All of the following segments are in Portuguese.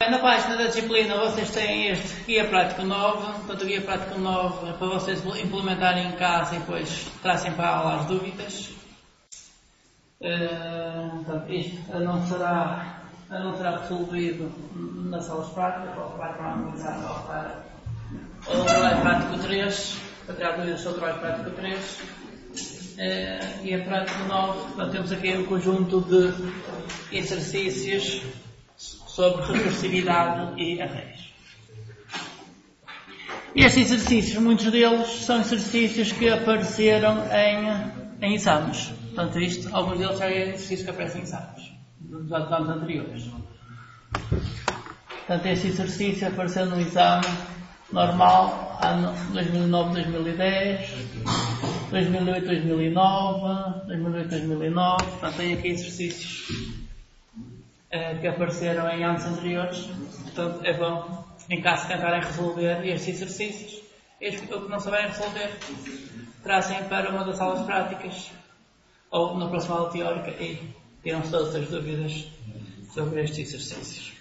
Na página da disciplina vocês têm este guia prático 9, portanto o guia prático 9 é para vocês implementarem em casa e depois tracem para a aula as dúvidas. Portanto, isto não será resolvido nas aulas práticas, para analisar para o trabalho prático 3, para tirar dúvidas sobre o trabalho prático 3. Guia prático 9, portanto, temos aqui um conjunto de exercícios sobre recursividade e arrays. E estes exercícios, muitos deles, são exercícios que apareceram em exames. Portanto, alguns deles são exercícios que aparecem em exames, dos anos anteriores. Portanto, este exercício apareceu no exame normal, ano 2009-2010, 2008-2009, 2008-2009. Portanto, tem aqui exercícios que apareceram em anos anteriores. Portanto, é bom, em caso tentarem resolver estes exercícios, o que não souberem resolver, trazem para uma das aulas práticas ou na próxima aula teórica e tiram-se todas as dúvidas sobre estes exercícios.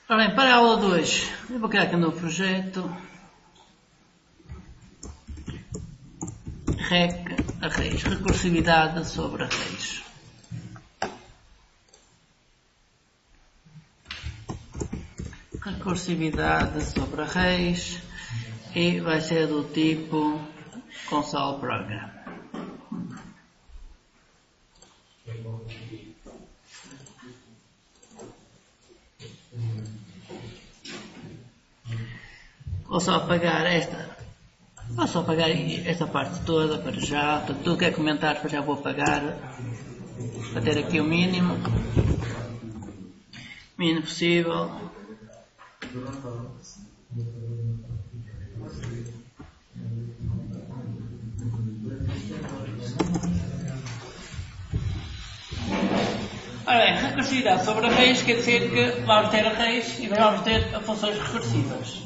Ora bem, para a aula de hoje, eu vou criar aqui um novo projeto. REC arrays, recursividade sobre arrays. Recursividade sobre arrays e vai ser do tipo console program. Vou só apagar esta parte toda para já. Tudo que é comentário já vou apagar para ter aqui o mínimo possível. Ora bem, recursividade sobre arrays quer dizer que vamos ter arrays e vamos ter funções recursivas.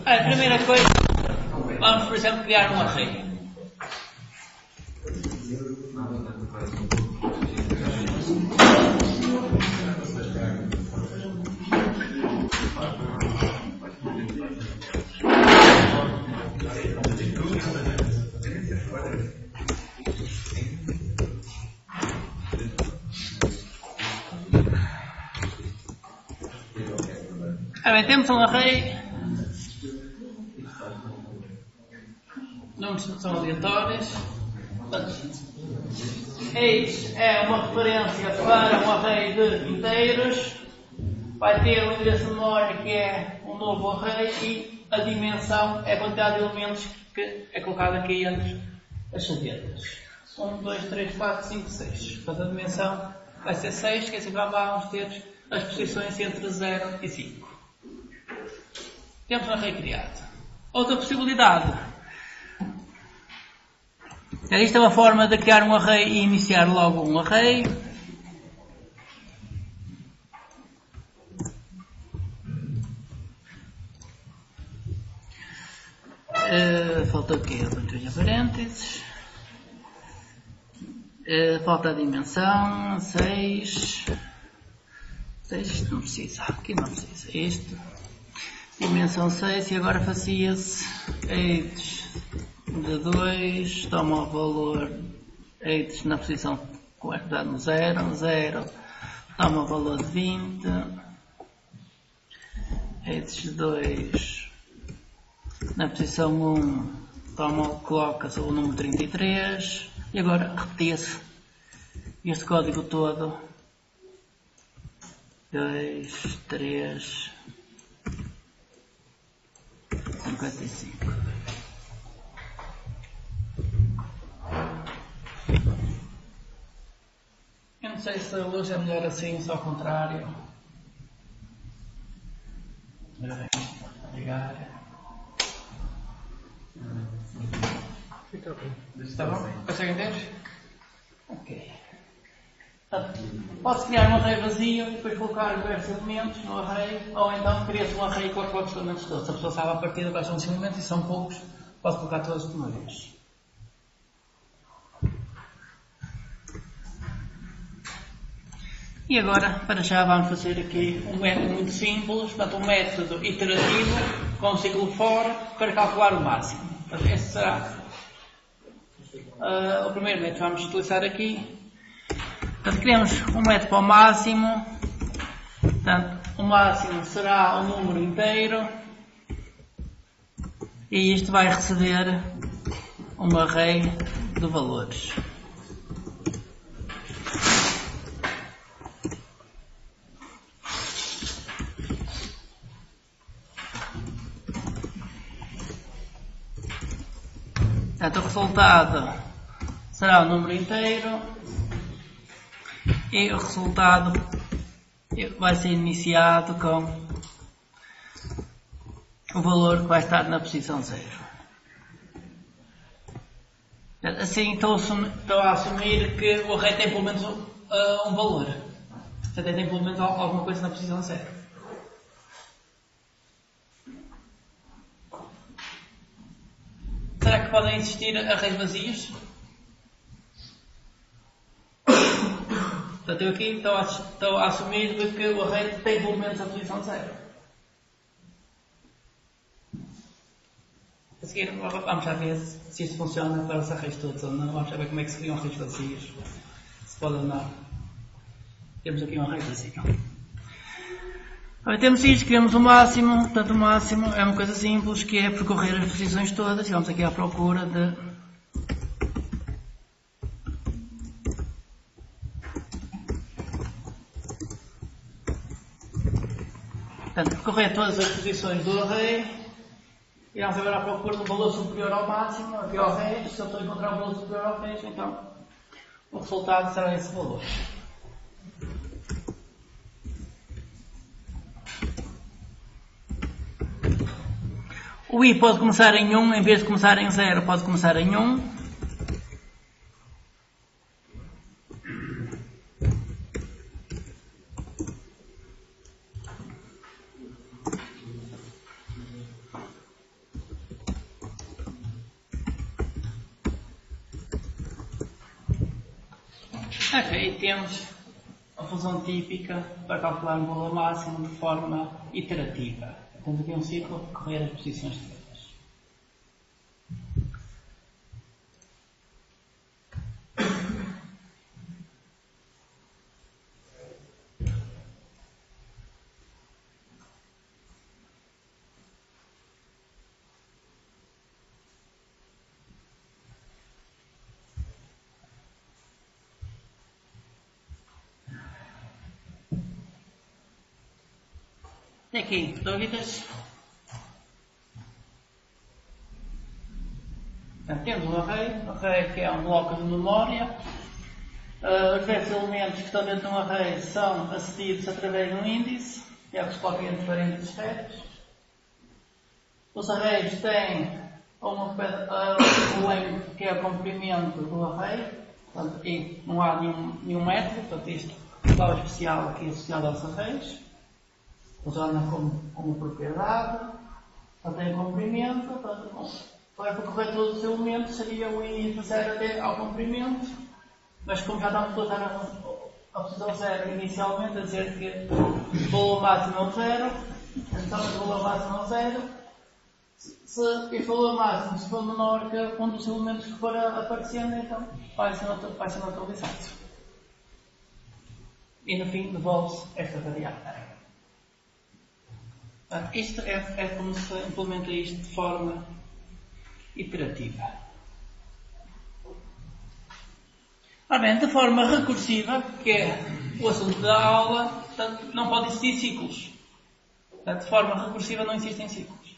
A primeira coisa, vamos, por exemplo, criar um array. Temos um array, números são aleatórios. Eis é uma referência para um array de inteiros. Vai ter um endereço de memória que é um novo array e a dimensão é a quantidade de elementos que é colocada aqui entre as chavetas. 1, 2, 3, 4, 5, 6. Portanto, a dimensão vai ser 6, quer dizer que vamos ter as posições entre 0 e 5. Temos um array criado. Outra possibilidade. Isto é uma forma de criar um array e iniciar logo um array. Falta o quê? Entre parênteses. Falta a dimensão. 6. 6 não precisa. Aqui não precisa. Isto. Dimensão 6 e agora fazia-se eights de 2, toma o valor eights na posição coordenada no 0, 0, toma o valor de 20, eights de 2 na posição 1, coloca-se o número 33 e agora repetia-se este código todo, 2, 3, 55. Eu não sei se a luz é melhor assim, só ao contrário. Ligar. Está bom? Conseguem ver? Ok. Pode-se criar um array vazio e depois colocar diversos elementos no array, ou então cria-se um array com os elementos todos. Se a pessoa sabe a partida quais são os elementos e são poucos, pode colocar todos de uma vez. E agora, para já, vamos fazer aqui um método muito simples, portanto, um método iterativo com um ciclo for para calcular o máximo. Portanto, este será o primeiro método que vamos utilizar aqui. Portanto, criamos um método para o máximo. Portanto, o máximo será um número inteiro e isto vai receber um array de valores. Portanto, o resultado será o número inteiro e o resultado vai ser iniciado com o valor que vai estar na posição 0. Assim, estou a assumir que o array tem pelo menos um valor. Portanto, tem pelo menos alguma coisa na posição 0. Será que podem existir arrays vazios? Portanto, eu aqui estou a assumir que o array tem pelo menos a posição 0. A seguir, vamos já ver se isto funciona para os arrays todos ou não. Vamos já ver como é que se criam arrays vazios. Se pode ou não. Temos aqui um array vazio. Temos isto, criamos o máximo. Portanto, o máximo é uma coisa simples, que é percorrer as posições todas. E vamos aqui à procura de... Portanto, percorrer todas as posições do array. E vamos agora à procura de um valor superior ao máximo, aqui ao array. Se eu estou a encontrar um valor superior ao array, então o resultado será esse valor. O i pode começar em 1, em vez de começar em 0, pode começar em 1. Ok, temos a função típica para calcular um valor máximo de forma iterativa. Temos aqui um ciclo para percorrer as posições todas. E aqui, dúvidas? Então, temos um array que é um bloco de memória. Os diversos elementos que estão dentro de um array são acedidos através de um índice, que é o que se coloca entre parênteses retos. Os arrays têm um length, que é o comprimento do array, portanto, e não há nenhum método, portanto, isto é uma palavra especial aqui associada aos arrays. Funciona como propriedade, portanto tem comprimento, portanto, para percorrer todos os elementos seria o i de 0 até ao comprimento, mas como já estamos a usar a posição 0 inicialmente, a dizer que o valor máximo é o 0, então o valor máximo é o 0, se o valor máximo for menor que um dos elementos que for aparecendo, então vai ser neutralizado. E no fim devolve-se esta variável. Isto é como se implementa isto de forma iterativa. Ora bem, de forma recursiva, que é o assunto da aula, portanto, não pode existir ciclos. Portanto, de forma recursiva não existem ciclos.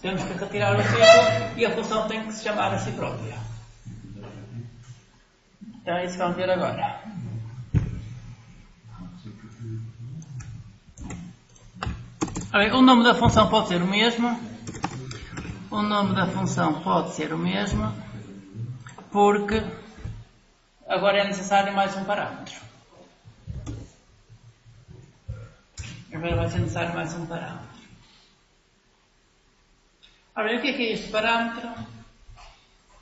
Temos que retirar o ciclo e a função tem que se chamar a si própria. Então é isso que vamos ver agora. O nome da função pode ser o mesmo. O nome da função pode ser o mesmo porque agora é necessário mais um parâmetro. Agora vai ser necessário mais um parâmetro. Ora, o que é este parâmetro?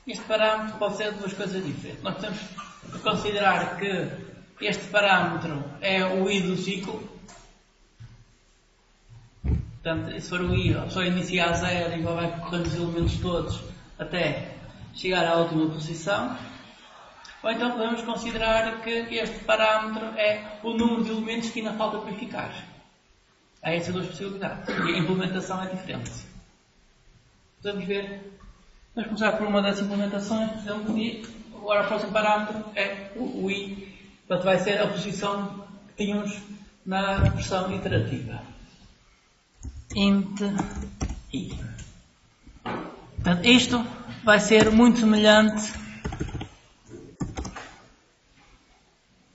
Este parâmetro pode ser duas coisas diferentes. Nós temos que considerar que este parâmetro é o I do ciclo. Portanto, se for o I, a pessoa inicia a zero e vai percorrendo os elementos todos até chegar à última posição. Ou então podemos considerar que este parâmetro é o número de elementos que ainda falta verificar. Há essas duas possibilidades. E a implementação é diferente. Podemos ver. Vamos começar por uma das implementações. Por exemplo, e agora o próximo parâmetro é o I. Portanto, vai ser a posição que tínhamos na versão iterativa. Int I. Portanto, isto vai ser muito semelhante.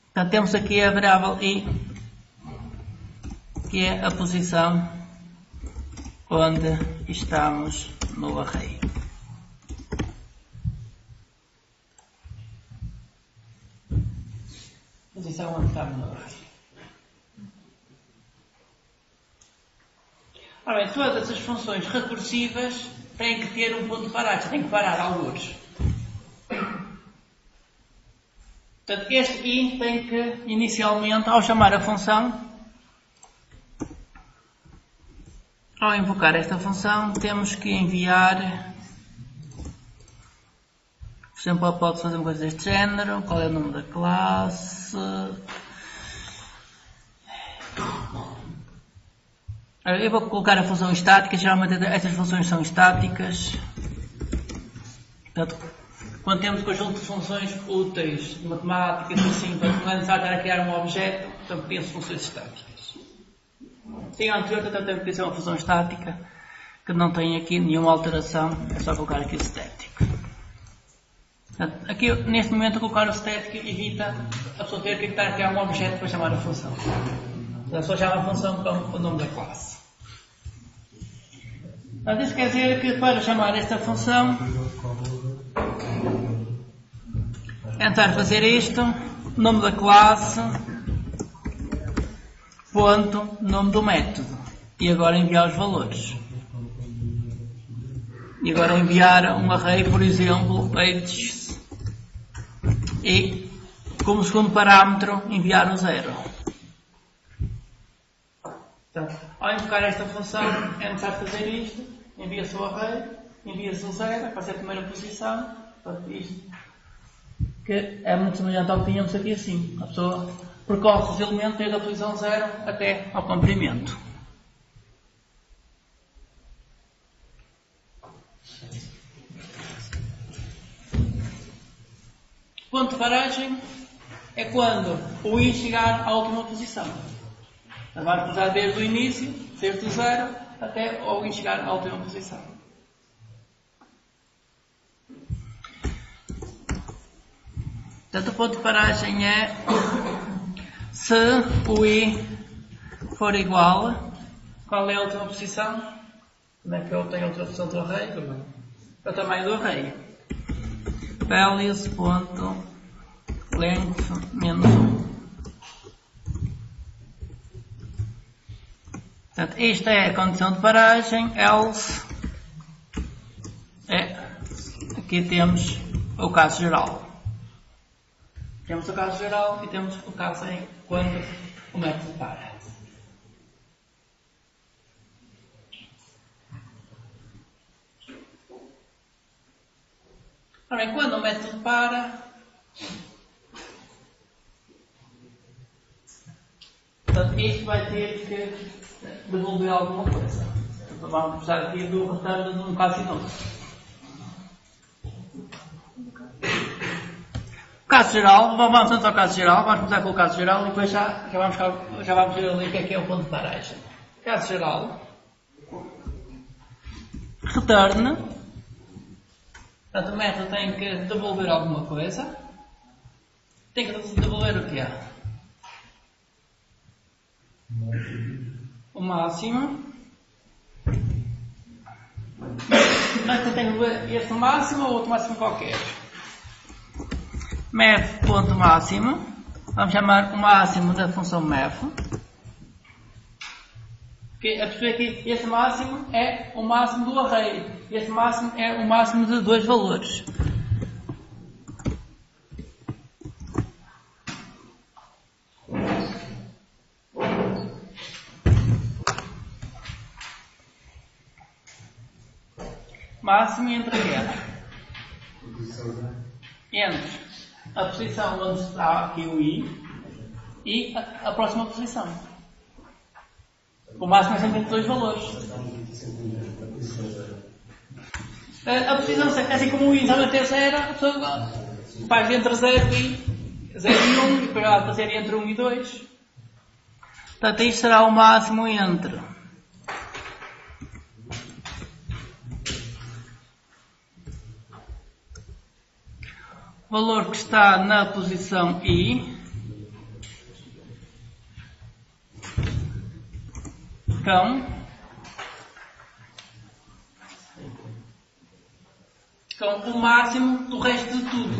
Portanto, temos aqui a variável I, que é a posição onde estamos no array. Posição onde estamos no array. Ora bem, todas as funções recursivas têm que ter um ponto de paragem, têm que parar alguns. Portanto, este I tem que, inicialmente, ao chamar a função, ao invocar esta função, temos que enviar, por exemplo, pode fazer uma coisa deste género, qual é o nome da classe. Eu vou colocar a função estática, geralmente estas funções são estáticas. Portanto, quando temos um conjunto de funções úteis, matemáticas, assim, não é necessário estar a criar um objeto, portanto, criam-se funções estáticas. Sim, a anterior também podia ser uma função estática, que não tem aqui nenhuma alteração, é só colocar aqui o static. Portanto, aqui, neste momento, colocar o static evita a pessoa ter que estar a criar um objeto para chamar a função. A pessoa chama a função com o nome da classe. Mas isso quer dizer que para chamar esta função é tentar fazer isto, nome da classe, ponto, nome do método. E agora enviar os valores. E agora enviar um array, por exemplo, ages. E, como segundo parâmetro, enviar o 0. Portanto, ao invocar esta função, é necessário fazer isto. Envia-se o array, envia-se o 0, para ser a primeira posição. Portanto, isto que é muito semelhante ao que tínhamos aqui assim. A pessoa percorre os elementos desde a posição 0 até ao comprimento. Ponto de paragem é quando o I chegar à última posição. Vamos começar desde o início, desde o 0 até o I chegar à última posição. Portanto, o ponto de paragem é se o I for igual, qual é a última posição? Como é que eu tenho a outra posição do array? É o tamanho do array. Values.length menos 1. Portanto, esta é a condição de paragem, else, aqui temos o caso geral. Temos o caso geral e temos o caso em quando o método para. Ora bem, quando o método para, portanto, isto vai ter que devolver alguma coisa. Então, vamos precisar aqui do retorno de um caso novo. Caso geral, vamos antes ao caso geral, vamos começar com o caso geral e depois já vamos ver ali o que é o ponto de paragem. Caso geral, return, portanto o método tem que devolver alguma coisa, tem que devolver o que é? O máximo, mas tem que devolver este máximo ou outro máximo qualquer. MEF.máximo, vamos chamar o máximo da função MEF. Okay, a perceber que esse máximo é o máximo do array, esse máximo é o máximo de dois valores. Máximo entre a posição onde está aqui o i e a próxima posição. O máximo é sempre entre dois valores. A posição, assim como o i está até 0, a pessoa faz entre 0 e 1 e depois ela fazer entre 1 e 2. Portanto, isto será o máximo entre o valor que está na posição i com o máximo do resto de tudo.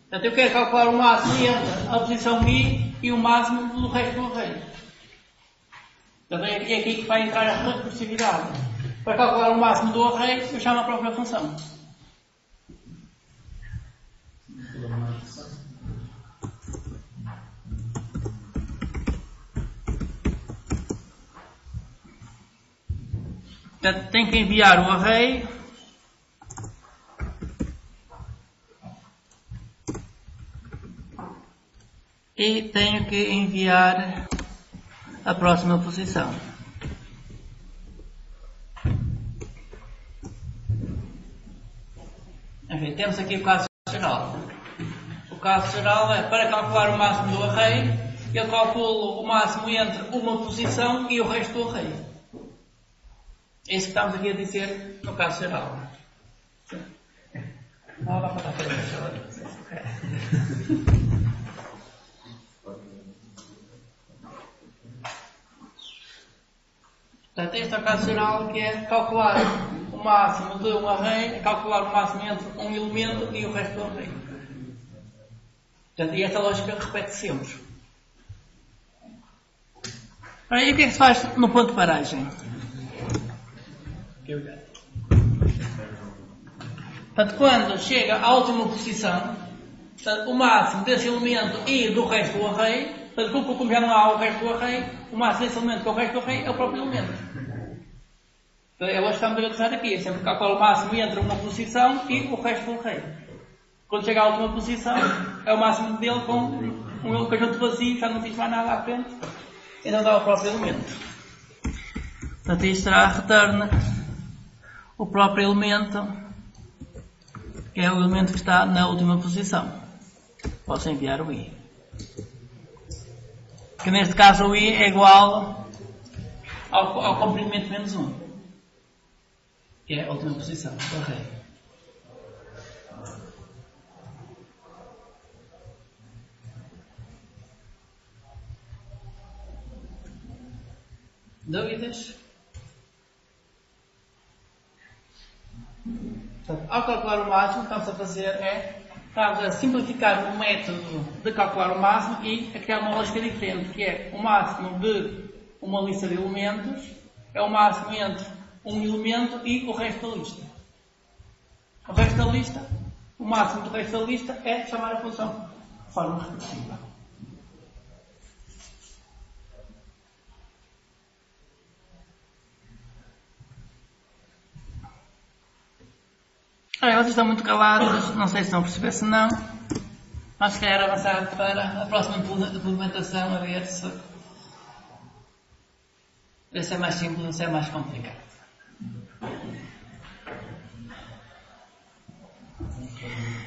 Portanto, eu quero calcular o máximo entre a posição i e o máximo do resto do array. Portanto, é aqui que vai entrar a recursividade. Para calcular o máximo do array, eu chamo a própria função. Portanto, tenho que enviar o array e tenho que enviar a próxima posição. Enfim, temos aqui o caso geral. O caso geral é para calcular o máximo do array, eu calculo o máximo entre uma posição e o resto do array. É isso que estamos aqui a dizer no caso geral. Não dá para estar Portanto, este é o caso geral, que é calcular o máximo de um array, calcular o máximo entre um elemento e o resto do array. Portanto, e esta lógica repete sempre. Ora, e o que é que se faz no ponto de paragem? Portanto, quando chega à última posição, portanto, o máximo desse elemento e do resto do array, portanto, como já não há o resto do array, o máximo desse elemento com o resto do array é o próprio elemento. Então, é hoje que estamos a utilizar aqui, é sempre calcular o máximo entre uma posição e o resto do array. Quando chega à última posição, é o máximo dele com um conjunto vazio, já não diz mais nada à frente, então dá o próprio elemento. Portanto, isto será return o próprio elemento, que é o elemento que está na última posição. Posso enviar o i. Que neste caso o i é igual ao comprimento menos 1, que é a última posição do array. Dúvidas? Portanto, ao calcular o máximo, o que estamos a fazer estamos a simplificar o método de calcular o máximo e a criar uma lógica diferente, que é o máximo de uma lista de elementos, é o máximo entre um elemento e o resto da lista. O resto da lista, o máximo do resto da lista é chamar a função de forma recursiva. Olha, vocês estão muito calados, não sei se estão a perceber, se não, mas se calhar avançar para a próxima implementação, a ver se é mais simples ou se é mais complicado.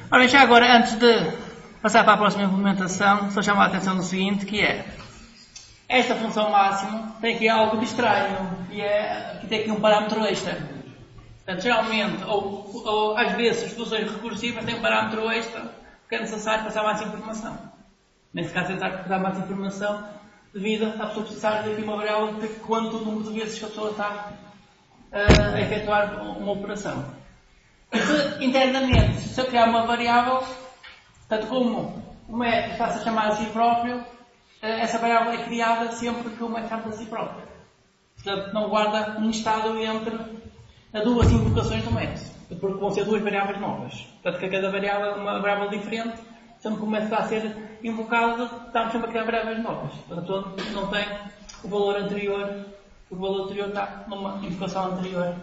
Ora, já agora, antes de passar para a próxima implementação, só chamar a atenção no seguinte, que é esta função máximo tem aqui algo de estranho, e é que tem aqui um parâmetro extra. Portanto, geralmente, ou às vezes, as funções recursivas têm um parâmetro extra que é necessário passar mais informação. Nesse caso, tentar passar mais informação devido a pessoa precisar de uma variável de quanto número de vezes que a pessoa está a efetuar uma operação. Se internamente, se eu criar uma variável, tanto como o método está-se a chamar a si próprio, essa variável é criada sempre que o método chama a si próprio. Portanto, não guarda um estado entre as duas invocações do método, porque vão ser duas variáveis novas. Portanto, que cada variável é uma variável diferente, sempre que o método está a ser invocado, estamos sempre a criar variáveis novas. Portanto, não tem o valor anterior, o valor anterior está numa invocação anterior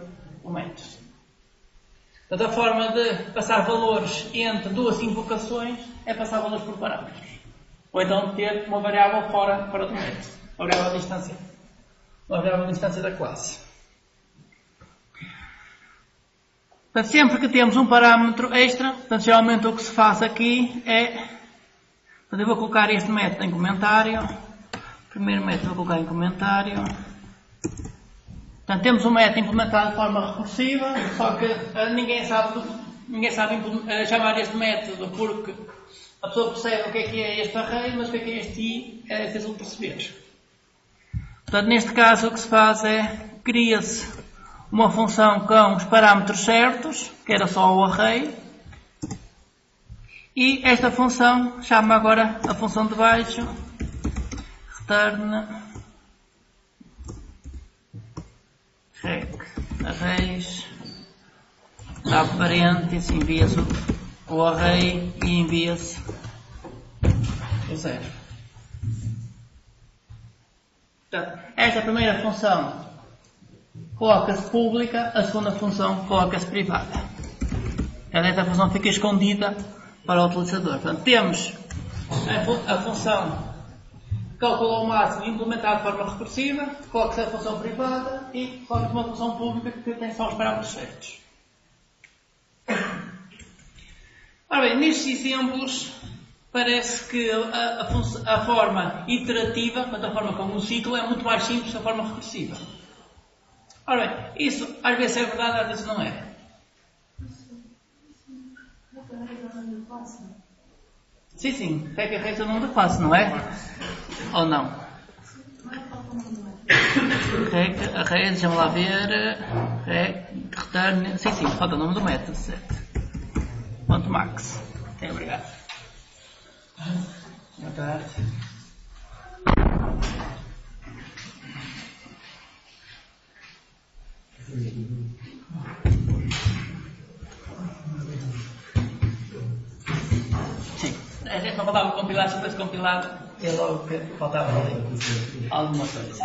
do método. Portanto, a forma de passar valores entre duas invocações é passar valores por parâmetros. Ou então ter uma variável fora do método. Uma variável de instância. Uma variável de instância da classe. Portanto, sempre que temos um parâmetro extra, portanto, geralmente o que se faz aqui é... Portanto, eu vou colocar este método em comentário. O primeiro método vou colocar em comentário. Portanto, temos um método implementado de forma recursiva, só que ninguém sabe chamar este método porque a pessoa percebe o que é este array, mas o que é este i é difícil de perceber. Portanto, neste caso o que se faz é cria-se uma função com os parâmetros certos, que era só o array, e esta função chama agora a função de baixo, return arrays, abre parênteses, envia-se o array e envia-se o 0. Portanto, esta primeira função coloca-se pública, a segunda função coloca-se privada. Esta função fica escondida para o utilizador. Portanto, temos a função calcula o máximo implementada de forma recursiva, coloca-se a função privada e coloca-se uma função pública que tem só os parâmetros certos. Ora bem, nestes exemplos parece que a forma iterativa, portanto a forma como o ciclo, é muito mais simples que a forma recursiva. Ora bem, isso às vezes é verdade, às vezes não é. Sim, pega arrays é o nome da classe, não é? Ou não? Arrays, deixa-me lá ver. Return. Sim, falta o nome do método, certo? Ponto max. Ok, obrigado. Boa tarde. Sim, a gente não faltava compilar, se fosse compilado, é logo que faltava ali alguma coisa.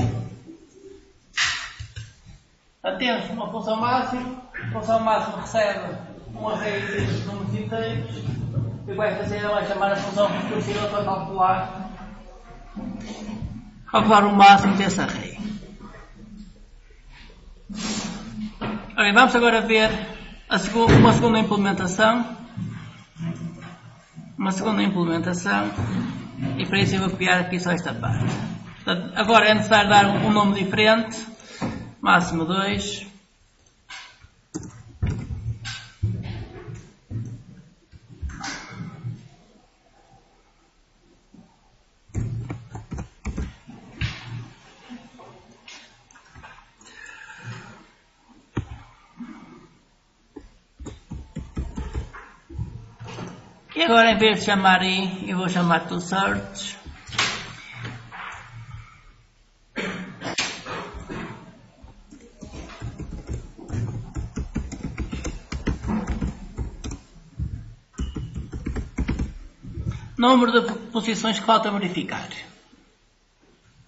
Então, temos uma função máxima, a função máxima recebe um array de números inteiros, e vai fazer, vai chamar a função recursiva para calcular o máximo desse array. Bem, vamos agora ver uma segunda implementação. E para isso eu vou copiar aqui só esta parte. Portanto, agora é necessário dar um nome diferente. Máximo 2. E agora, em vez de chamar I, eu vou chamar toSearch. Número de posições que falta verificar.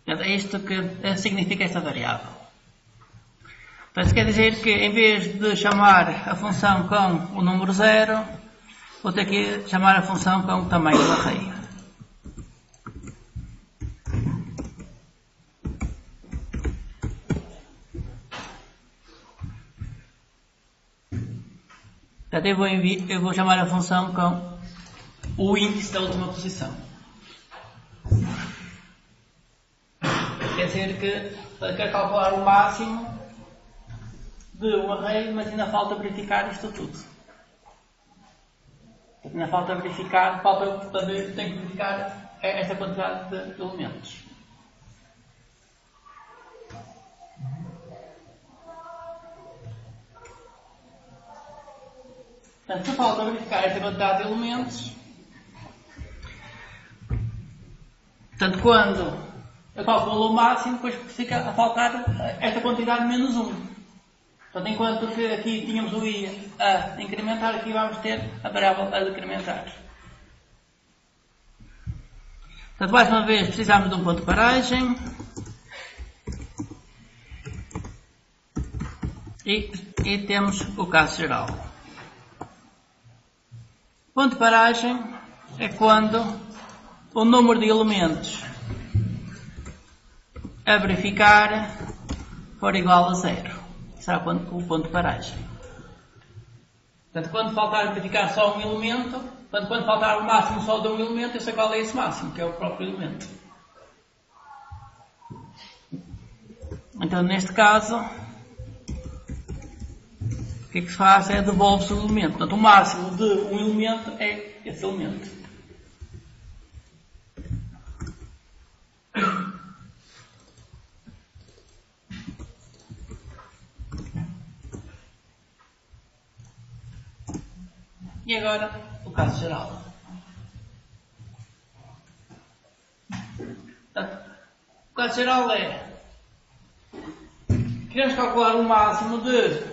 É isto que significa esta variável. Então, isso quer dizer que, em vez de chamar a função com o número 0, vou ter que chamar a função com o tamanho do array. Portanto, eu vou chamar a função com o índice da última posição. Quer dizer que quer calcular o máximo de um array, mas ainda falta verificar isto tudo. Ainda falta verificar, portanto, tenho que verificar esta quantidade de elementos. Portanto, se falta verificar esta quantidade de elementos, portanto, quando eu calculo o máximo, depois fica a faltar esta quantidade menos 1. Portanto, enquanto que aqui tínhamos o I a incrementar, aqui vamos ter a variável a decrementar. Portanto, mais uma vez, precisamos de um ponto de paragem. E temos o caso geral. Ponto de paragem é quando o número de elementos a verificar for igual a 0. Será o ponto de paragem. Portanto, quando faltar verificar só um elemento, portanto, quando faltar o máximo só de um elemento, eu sei qual é esse máximo, que é o próprio elemento. Então, neste caso, o que é que se faz? É devolve-se o elemento. Portanto, o máximo de um elemento é esse elemento. E agora, o caso geral. Portanto, o caso geral é: queremos calcular o máximo de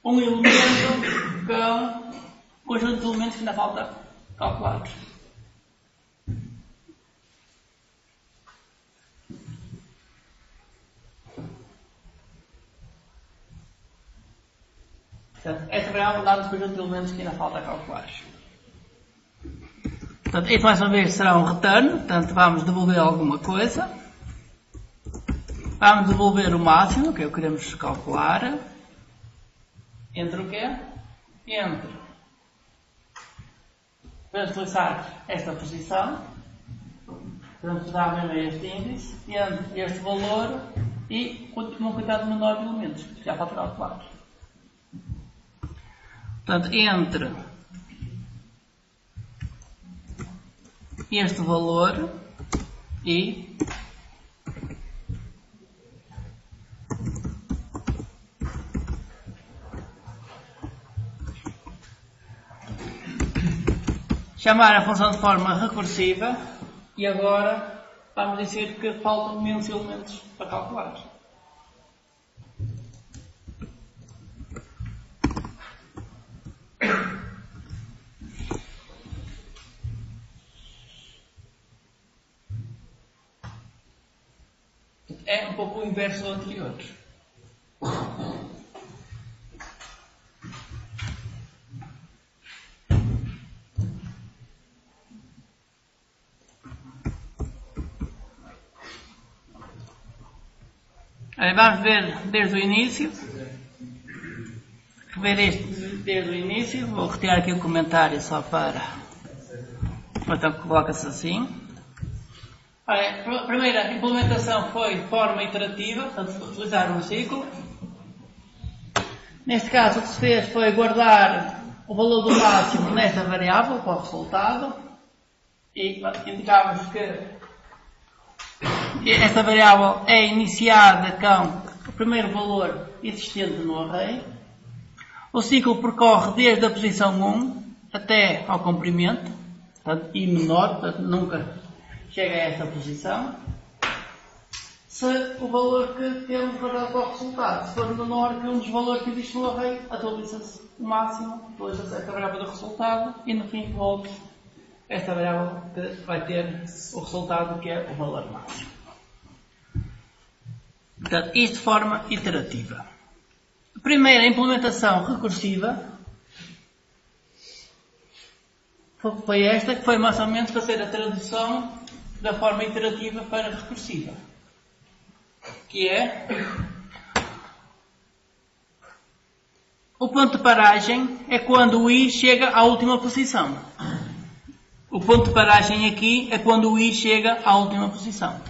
um elemento com o conjunto de elementos que ainda falta calcular. Portanto, esta variável dá-nos o conjunto de elementos que ainda falta calcular. Portanto, isto mais uma vez será um return, portanto vamos devolver alguma coisa. Vamos devolver o máximo, que é o que queremos calcular. Entre o quê? Entre. Vamos utilizar esta posição. Vamos dar mesmo a este índice. Entre este valor e uma quantidade menor de elementos, que já falta calcular. Portanto, entre este valor e chamar a função de forma recursiva, e agora vamos dizer que faltam menos elementos para calcular. É um pouco o inverso do anterior. Vamos ver desde o início. Ver este desde o início. Vou retirar aqui o comentário só para. Então coloca-se assim. A primeira implementação foi de forma iterativa, portanto, utilizar um ciclo. Neste caso, o que se fez foi guardar o valor do máximo nesta variável para o resultado. E indicámos que esta variável é iniciada com o primeiro valor existente no array. O ciclo percorre desde a posição 1 até ao comprimento, portanto, I menor, portanto, nunca chega a esta posição. Se o valor que temos guardado para o resultado for menor que um dos valores que existe no array, atualiza-se o máximo, atualiza-se esta variável do resultado e no fim volta esta variável que vai ter o resultado que é o valor máximo. Portanto, isto de forma iterativa. A primeira implementação recursiva foi esta, que foi mais ou menos fazer a tradução da forma iterativa para recursiva. Que é o ponto de paragem é quando o I chega à última posição. O ponto de paragem aqui é quando o I chega à última posição.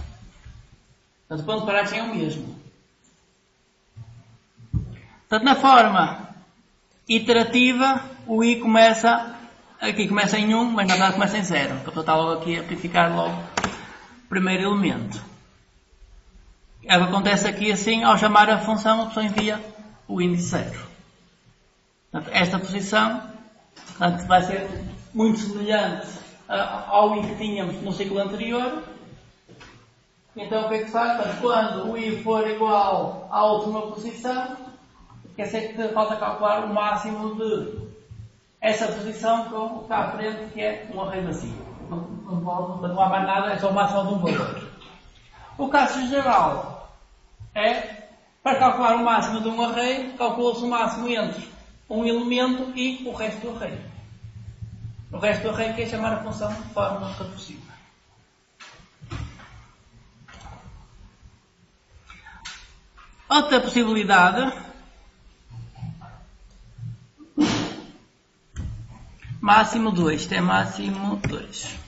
Portanto, o ponto de paragem é o mesmo. Portanto, na forma iterativa, o I aqui começa em 1, mas na verdade começa em 0. Portanto, está logo aqui a verificar logo o primeiro elemento. É o que acontece aqui assim, ao chamar a função, a pessoa envia o índice 0. Portanto, esta posição, portanto, vai ser muito semelhante ao I que tínhamos no ciclo anterior. Então o que é que se faz? Portanto, quando o I for igual à última posição, quer dizer que falta calcular o máximo de essa posição com o que está à frente, que é um array vazio. Não há mais nada, é só o máximo de um valor. O caso geral é, para calcular o máximo de um array, calcula-se o máximo entre um elemento e o resto do array. O resto do array quer chamar a função de forma recursiva. Outra possibilidade, máximo 2, tem máximo 2.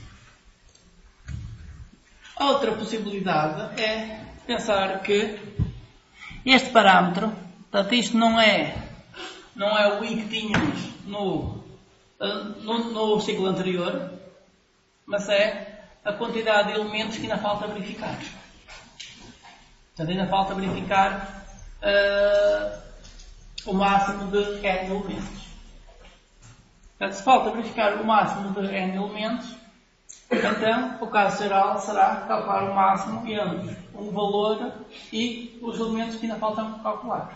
Outra possibilidade é pensar que este parâmetro, portanto isto não é o I que tínhamos no ciclo anterior, mas é a quantidade de elementos que ainda falta verificar. Portanto, ainda falta verificar o máximo de n elementos. Portanto, se falta verificar o máximo de n elementos, então o caso geral será calcular o máximo entre um valor e os elementos que ainda faltam calcular.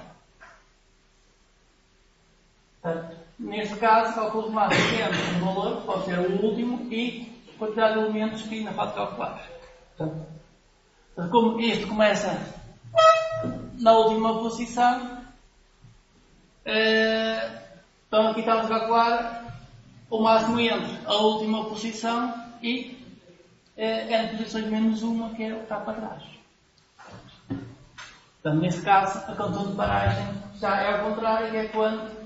Portanto, neste caso, calculo o máximo entre um valor, que pode ser o último, e a quantidade de elementos que ainda falta calcular. Portanto, como este começa na última posição, então aqui estamos a calcular o máximo entre a última posição e n posições menos uma, que é o que está para trás. Portanto, neste caso, a conta de paragem já é ao contrário, que é quando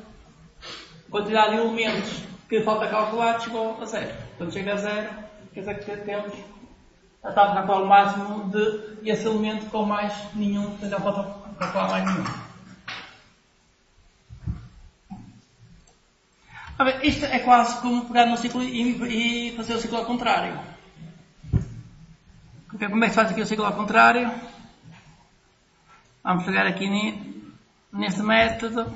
a quantidade de elementos que falta calcular chegou a zero. Quando chega a zero, quer dizer que temos a calcular o máximo de esse elemento com mais nenhum, portanto já falta calcular mais nenhum. Isto é quase como pegar no ciclo e fazer o ciclo ao contrário. Como é que se faz aqui o ciclo ao contrário? Vamos pegar aqui neste método.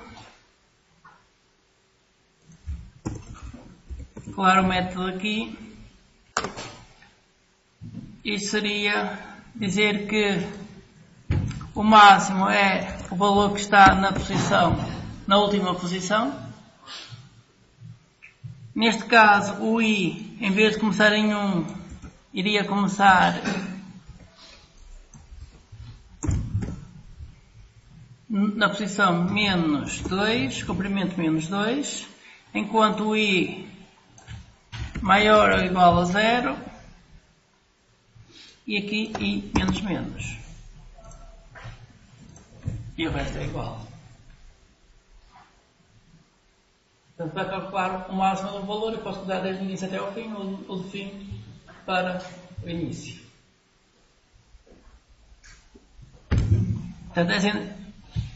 Colar o método aqui. Isto seria dizer que o máximo é o valor que está na última posição. Neste caso, o I, em vez de começar em 1, iria começar na posição menos 2, comprimento menos 2, enquanto o I maior ou igual a 0, e aqui I menos menos. E o resto é igual. Portanto, para calcular o máximo do valor, eu posso mudar desde o início até ao fim, ou do fim para o início. Portanto,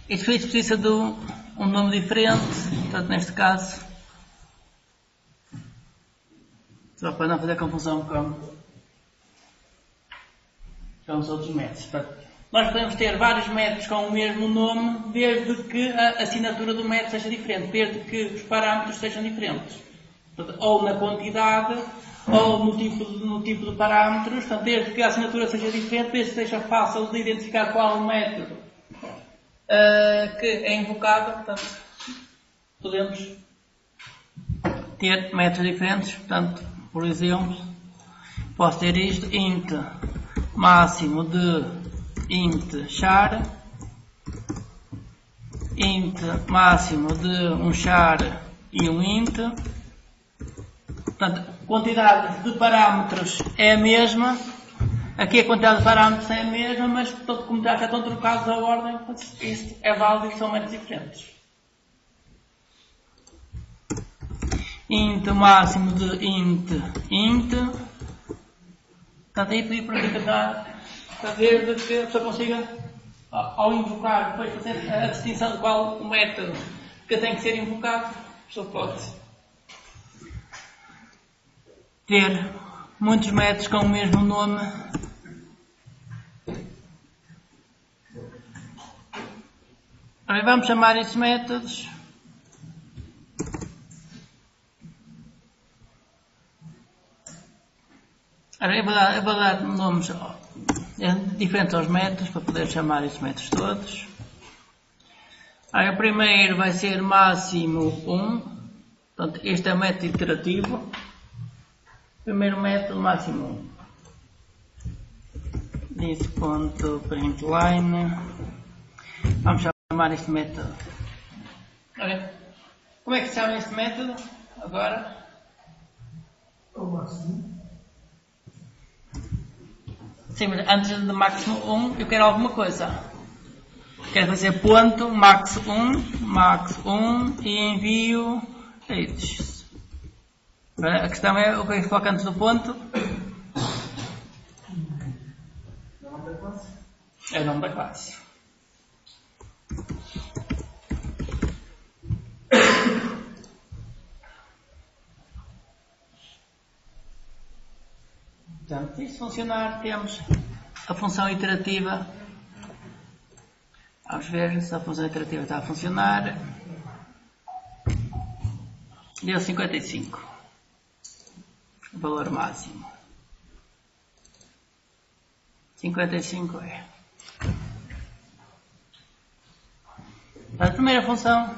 isto precisa de um nome diferente, portanto, neste caso, só para não fazer confusão com os outros métodos. Portanto, nós podemos ter vários métodos com o mesmo nome, desde que a assinatura do método seja diferente, desde que os parâmetros sejam diferentes. Portanto, ou na quantidade, ou no tipo de parâmetros, portanto, desde que a assinatura seja diferente, desde que seja fácil de identificar qual o método que é invocado, portanto, podemos ter métodos diferentes. Portanto, por exemplo, posso ter isto, int máximo de int char, int máximo de um char e um int. Portanto, a quantidade de parâmetros é a mesma, aqui a quantidade de parâmetros é a mesma, mas como já estão trocados a ordem, isto é válido e são métodos diferentes. Int máximo de int. Portanto, aí podia para fazer que a pessoa consiga, ao invocar, depois fazer a distinção de qual o método que tem que ser invocado, a pessoa pode ter muitos métodos com o mesmo nome. Vamos chamar estes métodos Ora, eu vou dar nomes diferentes aos métodos, para poder chamar estes métodos todos. Ora, o primeiro vai ser máximo 1. Portanto, este é o método iterativo. Primeiro método, máximo 1. This.println. Vamos chamar este método. Ora, como é que se chama este método? Agora. O máximo. Sim, mas antes de máximo 1 eu quero alguma coisa. Quero fazer ponto max 1 e envio ages. Agora a questão é o que é que coloca antes do ponto? Nome da classe. É o nome da classe. Portanto, isto funcionar, temos a função iterativa. Vamos ver se a função iterativa está a funcionar. Deu 55. O valor máximo. 55 é. A primeira função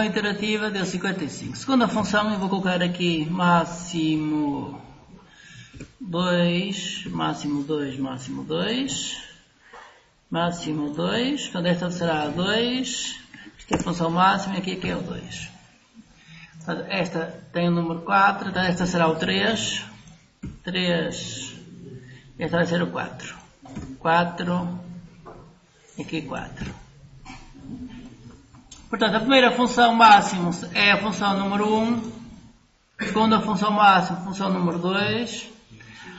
iterativa deu 55. Segunda função, eu vou colocar aqui máximo 2, máximo 2, máximo 2, máximo 2, portanto esta será a 2, isto é a função máxima e aqui é o 2. Portanto, esta tem o número 4, então esta será o 3, 3, esta vai ser o 4, 4, e aqui 4. Portanto, a primeira função máximo é a função número 1, a segunda função máximo, função número 2,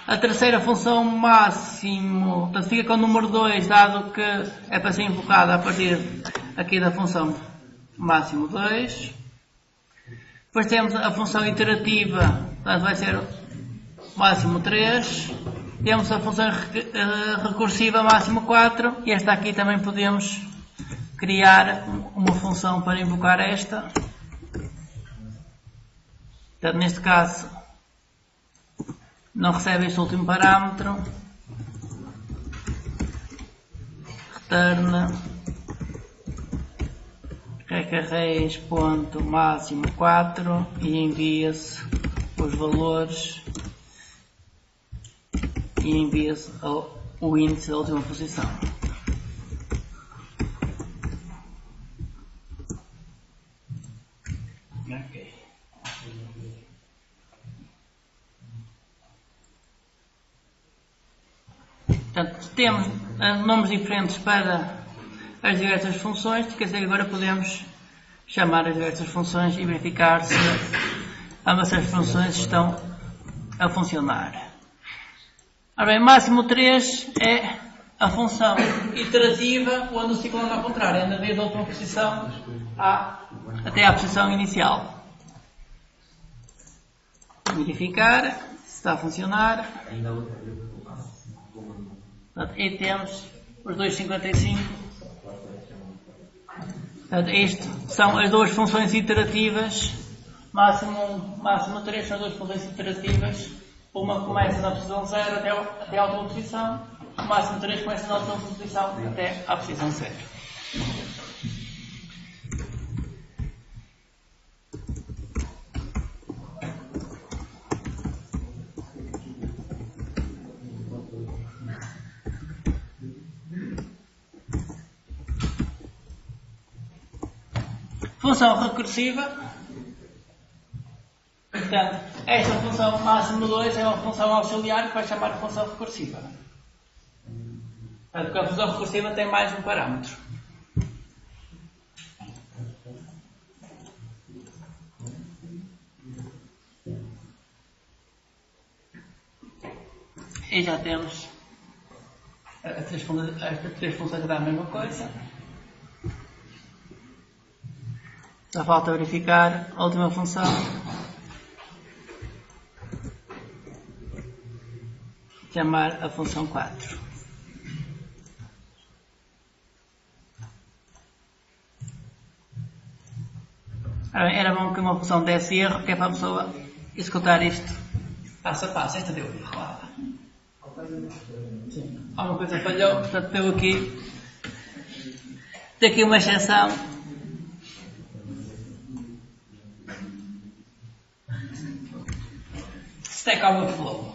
a terceira função máximo, portanto fica com o número 2, dado que é para ser invocada a partir aqui da função máximo 2. Depois temos a função iterativa, portanto vai ser máximo 3. Temos a função recursiva máximo 4 e esta aqui também podemos criar uma função para invocar esta. Portanto, neste caso não recebe este último parâmetro, return recarreis.máximo 4 e envia-se os valores e envia-se o índice da última posição. Okay. Portanto, temos nomes diferentes para as diversas funções, quer dizer que agora podemos chamar as diversas funções e verificar se ambas as funções estão a funcionar. Ora bem, máximo 3 é a função iterativa onde o ciclo anda ao contrário, anda desde a última posição até à posição inicial. Verificar se está a funcionar. E temos os 2,55. Isto são as duas funções iterativas. Máximo 3 são as duas funções iterativas. Uma começa na posição 0 até a última posição. O máximo 3 começa na última posição até à posição 0. Função recursiva. Portanto, esta função máximo 2 é uma função auxiliar que vai chamar a função recursiva. Portanto, a função recursiva tem mais um parâmetro. E já temos estas três funções que dão a mesma coisa. Só falta verificar a última função. Chamar a função 4. Era bom que uma função desse erro, que é para a pessoa executar isto passo a passo. Esta deu claro. Sim. Alguma coisa falhou, portanto deu aqui. Tem aqui uma exceção. Stack Overflow.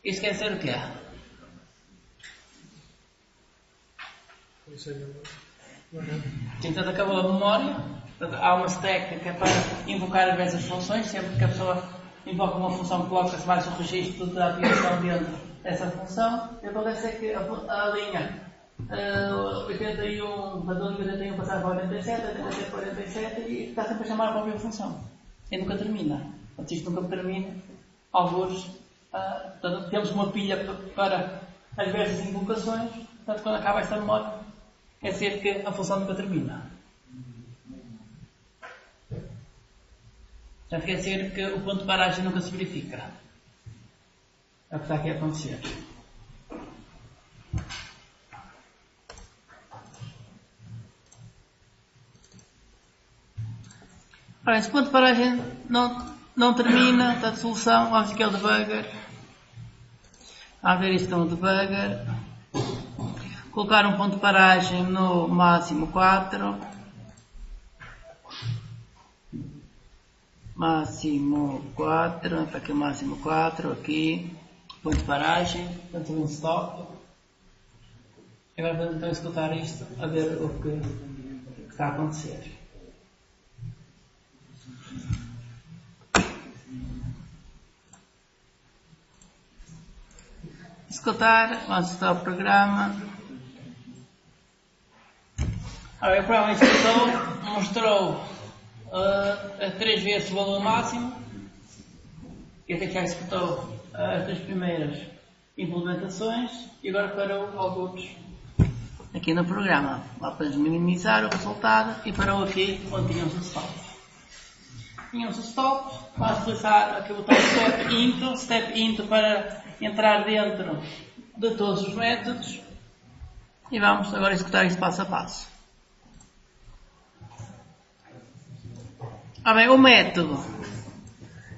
Isso quer dizer o quê? Então acabou a memória. Há uma stack que é para invocar diversas funções. Sempre que a pessoa invoca uma função, coloca-se mais o registro da aplicação dentro dessa função. E acontece é que a linha 81 passar para 87, 87 para 47 e está sempre a chamar a própria função. E nunca termina. Portanto, isto nunca termina. Alguns, temos uma pilha para as diversas invocações. Portanto, quando acaba esta memória, quer dizer que a função nunca termina. Portanto, quer dizer que o ponto de paragem nunca se verifica. É o que está aqui a acontecer. Ora, se o ponto de paragem não termina, está de solução, vamos aqui ao debugger. A ver isto com o debugger. Colocar um ponto de paragem no máximo 4. Máximo 4, está aqui o máximo 4, aqui. Ponto de paragem, portanto um stop. Agora vamos então escutar isto, a ver o que está a acontecer. Escutar, vamos escutar o programa. Ora, o programa escutou, mostrou 3 vezes o valor máximo. E até que já escutou as 3 primeiras implementações e agora parou alguns aqui no programa. Lá podemos minimizar o resultado e parou aqui onde tínhamos o stop. Tínhamos o stop, vamos utilizar aqui o botão step into para entrar dentro de todos os métodos e vamos agora executar isto passo a passo. Bem, o método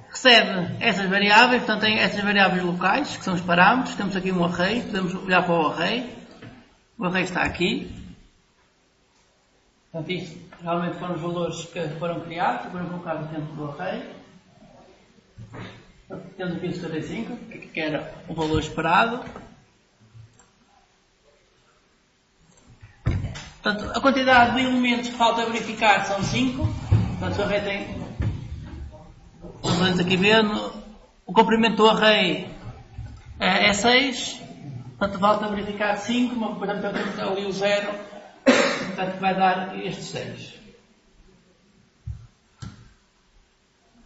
recebe essas variáveis, portanto tem essas variáveis locais, que são os parâmetros. Temos aqui um array, podemos olhar para o array. O array está aqui. Portanto, isto realmente foram os valores que foram criados, que foram colocados dentro do array. Temos aqui o 55, que era o valor esperado. Portanto, a quantidade de elementos que falta verificar são 5. Portanto, o array tem, vamos aqui ver, o comprimento do array é 6. Portanto, falta verificar 5, mas portanto temos ali o 0. Portanto, vai dar estes 6.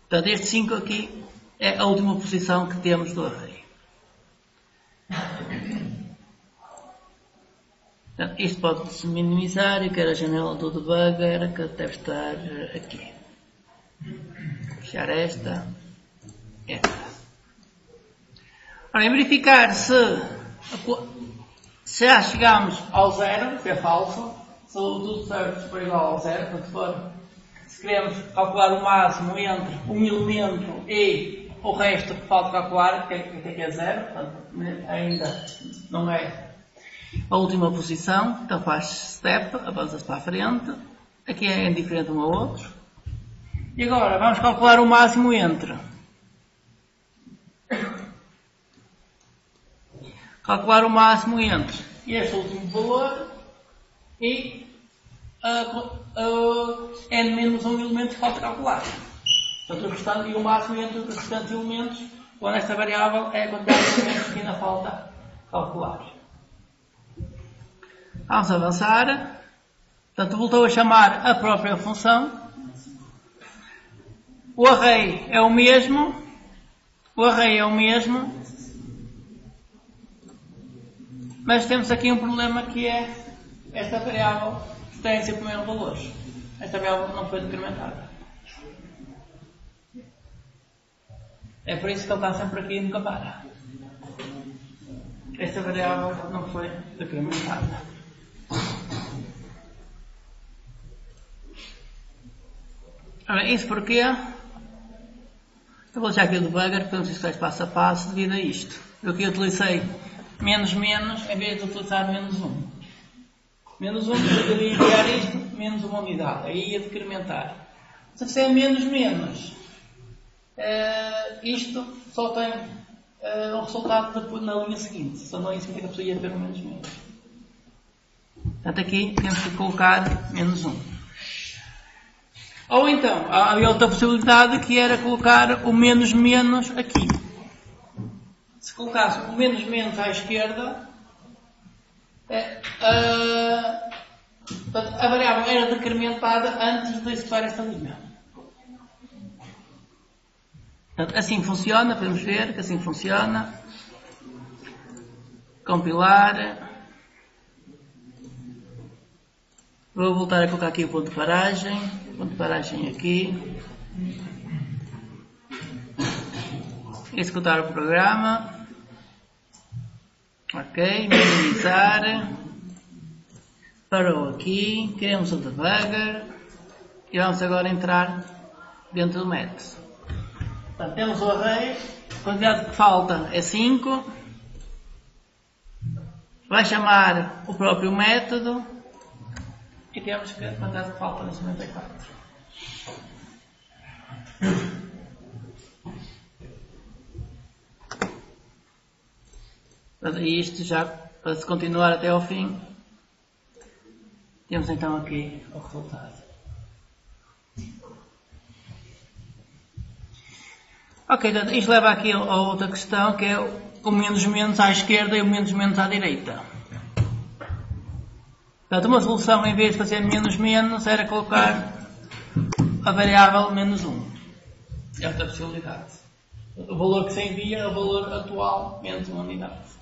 Portanto, este 5 aqui é a última posição que temos do array. Portanto, isto pode-se minimizar e quero a janela do debugger que deve estar aqui. Fechar esta. Ora, em verificar se já chegamos ao 0, que é falso, se o do search for igual ao 0, portanto, se queremos calcular o máximo entre um elemento e o resto que falta calcular, que é 0, portanto, ainda não é a última posição, então faz step, avança-se para a frente, aqui é indiferente um ao outro. E agora vamos calcular o máximo entre. Calcular o máximo entre este último valor e n menos um elemento que falta calcular. Portanto, o restante e o máximo entre os restantes elementos, quando esta variável é a quantidade de elementos que ainda falta calcular. Vamos avançar. Portanto, voltou a chamar a própria função. O array é o mesmo. Mas temos aqui um problema que é esta variável tem sempre o mesmo valor. Esta variável não foi decrementada. É por isso que ele está sempre aqui e nunca para. Esta variável não foi decrementada. Ora, isso porquê? Eu vou deixar aqui o debugger para não ser passo a passo devido a isto. Eu aqui utilizei menos em vez de utilizar menos 1. Menos 1, eu queria enviar isto, menos uma unidade. Aí ia decrementar. Se fizer menos, isto só tem o resultado depois na linha seguinte. Só na linha seguinte que a pessoa ia ter o menos. Portanto, aqui temos que colocar menos 1. Ou então, havia outra possibilidade que era colocar o menos aqui. Se colocasse o menos à esquerda, a variável era decrementada antes de executar esta linha. Portanto, assim funciona, podemos ver que assim funciona. Compilar. Vou voltar a colocar aqui o ponto de paragem. Ponto de paragem aqui. Executar o programa. Ok, minimizar. Parou aqui. Queremos o debugger. E vamos agora entrar dentro do método. Portanto, temos o array. A quantidade que falta é 5. Vai chamar o próprio método. E temos que a quantidade que falta nesse momento é 4. E isto já, para se continuar até ao fim, temos então aqui o resultado. Ok, então isto leva aqui a outra questão, que é o menos à esquerda e o menos à direita. Portanto, uma solução, em vez de fazer menos, era colocar a variável menos 1. É outra possibilidade. O valor que se envia é o valor atual menos uma unidade.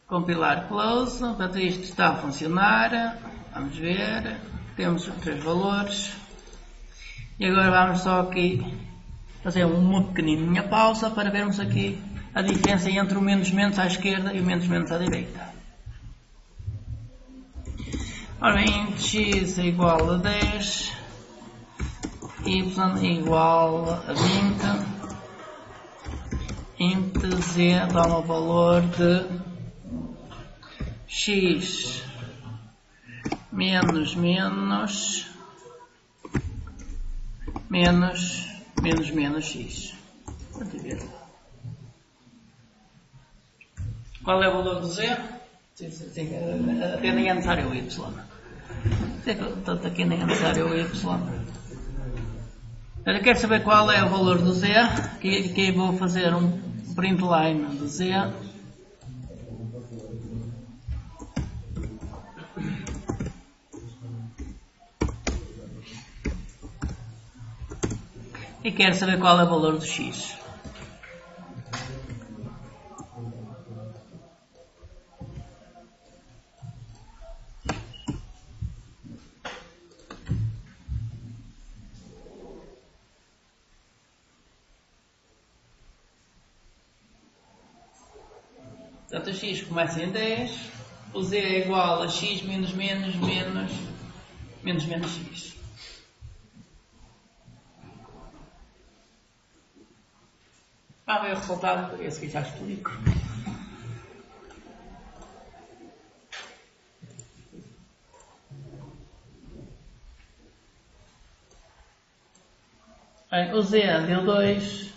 Compilar close. Portanto, isto está a funcionar. Vamos ver. Temos os 3 valores. E agora vamos só aqui fazer uma pequenininha pausa para vermos aqui a diferença entre o menos à esquerda e o menos à direita. Ora bem, x é igual a 10, y é igual a 20, int z dá um valor de x menos x. Qual é o valor do z? Até nem é necessário o y. Portanto, aqui nem é necessário o y. Eu quero saber qual é o valor do z. Aqui vou fazer um print line do z. E quero saber qual é o valor do x. Portanto, o x começa em 10, o z é igual a x menos x. Vamos ver o resultado, esse que já explico. Bem, o z deu 2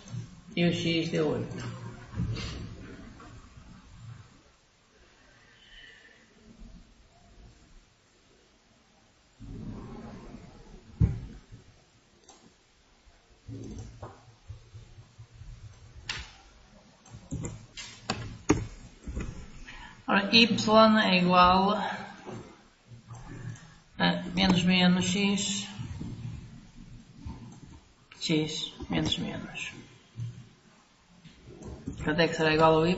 e o x deu 8. Ora, y é igual a menos x, x menos. Quanto é que será igual ao y?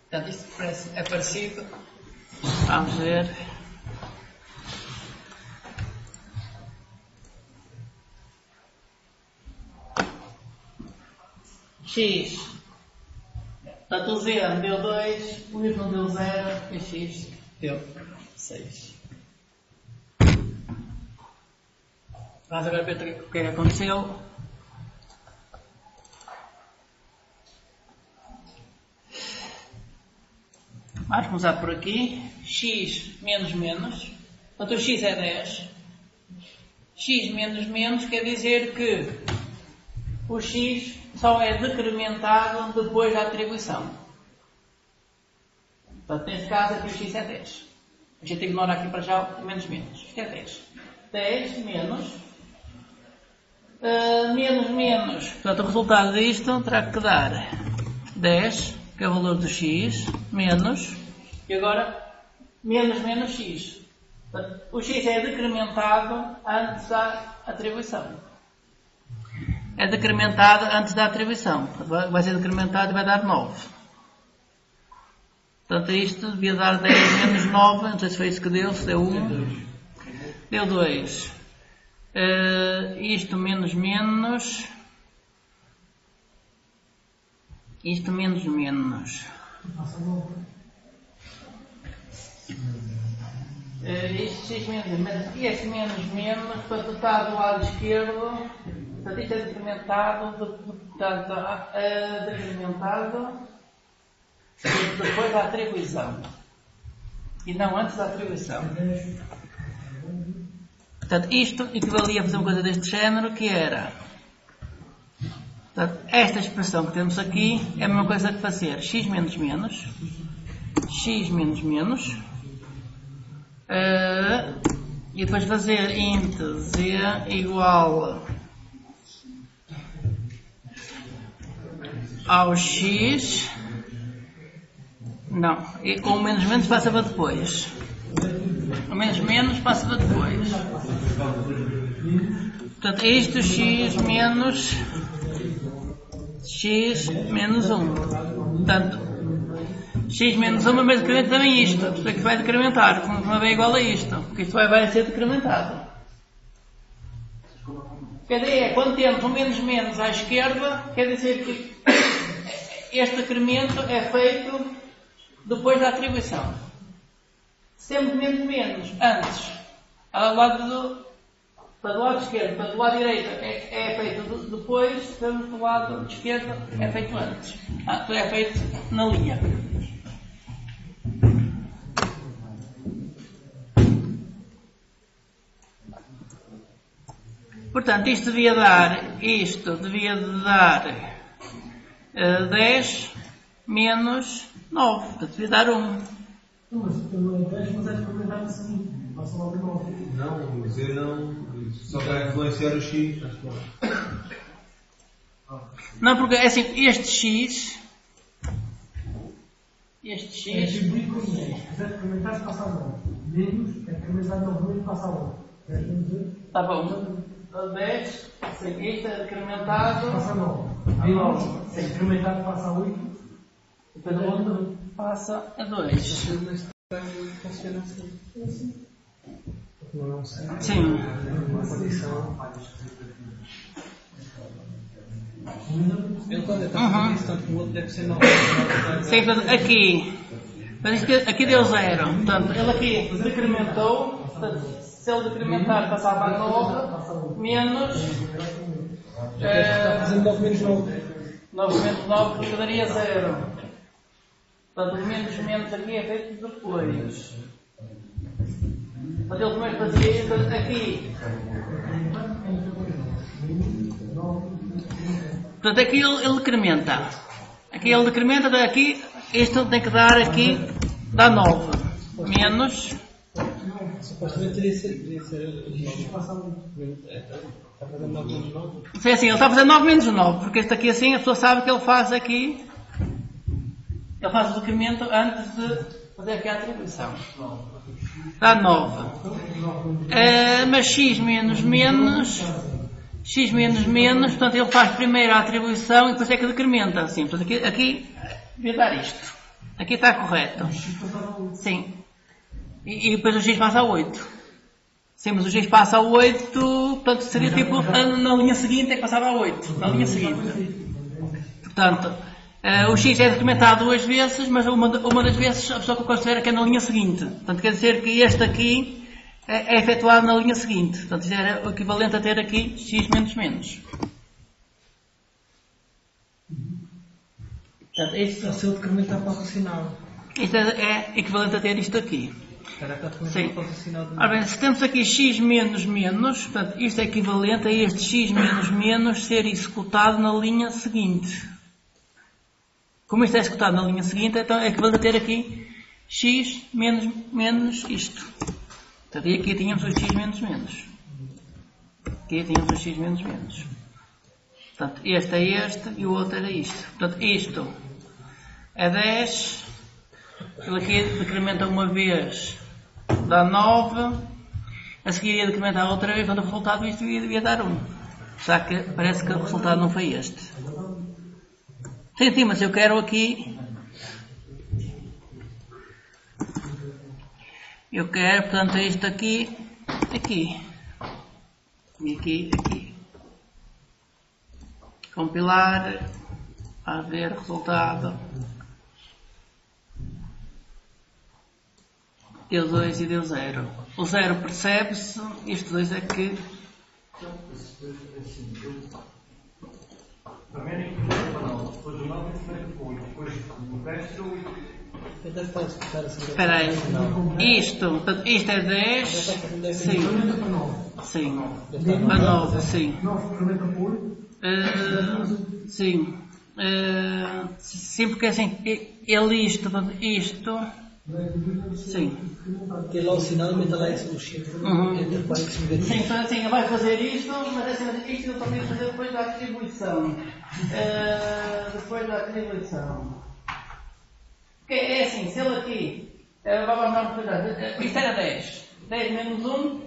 Portanto, isto é parecido. Vamos ver. x, portanto o z deu 2, o y deu 0 e x deu 6. Vamos agora ver o que é que aconteceu. Vamos começar por aqui. X menos menos. Portanto, o x é 10. X menos menos quer dizer que o x só é decrementado depois da atribuição. Portanto, neste caso aqui o x é 10. A gente ignora aqui para já o menos menos. Isto é 10. 10 menos. Menos menos. Portanto, o resultado disto terá que dar 10, que é o valor do x, menos. E agora, menos menos x. Portanto, o x é decrementado antes da atribuição. É decrementado antes da atribuição. Portanto, vai ser decrementado e vai dar 9. Portanto, isto devia dar 10 menos 9. Não sei se foi isso que deu. Se deu 1. Deu 2. Isto menos menos. Isto menos menos. Isto x menos menos. E este menos menos, portanto, está do lado esquerdo. Portanto, isto é decrementado. Decrementado depois da atribuição. E não antes da atribuição. Portanto, isto equivalia a fazer uma coisa deste género, que era... Portanto, esta expressão que temos aqui é a mesma coisa que fazer x menos menos, x menos menos, e depois fazer int z igual ao x, não, e com o menos menos passa para depois. O menos menos passa para depois. Portanto, isto x menos 1. Portanto, x menos 1 mas decrementa também isto. Isto é que vai decrementar, como é igual a isto. Porque isto vai ser decrementado. Quer dizer, quando temos um menos menos à esquerda, quer dizer que este decremento é feito depois da atribuição. Se temos menos menos antes, ao lado do lado esquerdo, do lado direito é feito depois, se temos do lado esquerdo é feito antes. Então é feito na linha. Portanto, isto devia dar 10 menos 9. Portanto, devia dar 1. Mas não é 10, mas é decrementado assim. Passa logo 9. Não, o Z não. Só vai influenciar o X. Não, porque é assim, este X. É dividir com 10. Se é decrementado, passa a 9. Menos é decrementado novamente, passa a 8. Está bom. 10. Isto é decrementado. Passa a 9. Menos é decrementado, passa a 8. Depois o outro passa a 2. Funciona assim. Não é um certo. Sim. Uma condição. Ele quando está a fazer isso, tanto o outro deve ser 9. Sim, portanto, aqui deu 0. Portanto, ele aqui decrementou. Portanto, se ele decrementar, passava a 9. Menos. Está fazendo 9 menos 9. 9 menos 9, porque daria 0. Portanto, o menos menos aqui é feito depois. Portanto, ele primeiro fazia isso aqui. Portanto, aqui ele decrementa. Aqui ele decrementa, aqui, isto tem que dar aqui, dá 9. Menos. Supostamente teria ser 9. Está fazendo 9 menos 9. Sim, assim, ele está a fazer 9 menos 9, porque este aqui assim a pessoa sabe que ele faz aqui. Ele faz o decremento antes de fazer aqui a atribuição. Dá 9. Mas x menos menos, portanto ele faz primeiro a atribuição e depois é que decrementa. Assim, portanto aqui devia dar isto. Aqui está correto. Sim. E depois o x passa a 8. Sim, mas o x passa a 8, portanto seria tipo na linha seguinte é que passava a 8. Na linha seguinte. Portanto, o X é decrementado 2 vezes, mas uma das vezes a pessoa considera que é na linha seguinte. Portanto, quer dizer que este aqui é efetuado na linha seguinte. Portanto, isto era o equivalente a ter aqui X menos menos. Portanto, isto, O seu decremento está para o racional. isto é equivalente a ter isto aqui. Sim. Para o racional do Ora bem, se temos aqui x menos menos, portanto, isto é equivalente a este x menos menos ser executado na linha seguinte. Como isto é executado na linha seguinte, então é equivalente a ter aqui x menos menos isto. Portanto, e aqui tínhamos o x menos menos. Aqui tínhamos o x menos menos. Portanto, este é este e o outro era isto. Portanto, isto é 10. Ele aqui decrementa uma vez, dá 9. A seguir ia decrementar outra vez, quando o resultado disto devia dar 1. Só que parece que o resultado não foi este. Sim, mas eu quero aqui... Eu quero, portanto, isto aqui, aqui. E aqui. Compilar. A ver resultado. Deu 2 e deu 0. O 0 percebe-se, isto 2 é que... Espera aí. Isto é 10. Sim. Sim. Para 9, sim. Sim. Sim, porque assim, ele isto. Sim. Porque lá o sinal mete lá esse X. Sim, então assim, vai fazer isto, mas assim, isto eu também fazer depois da atribuição. Porque é assim, se ele aqui, vamos dar uma coisa, isto era 10. 10 menos 1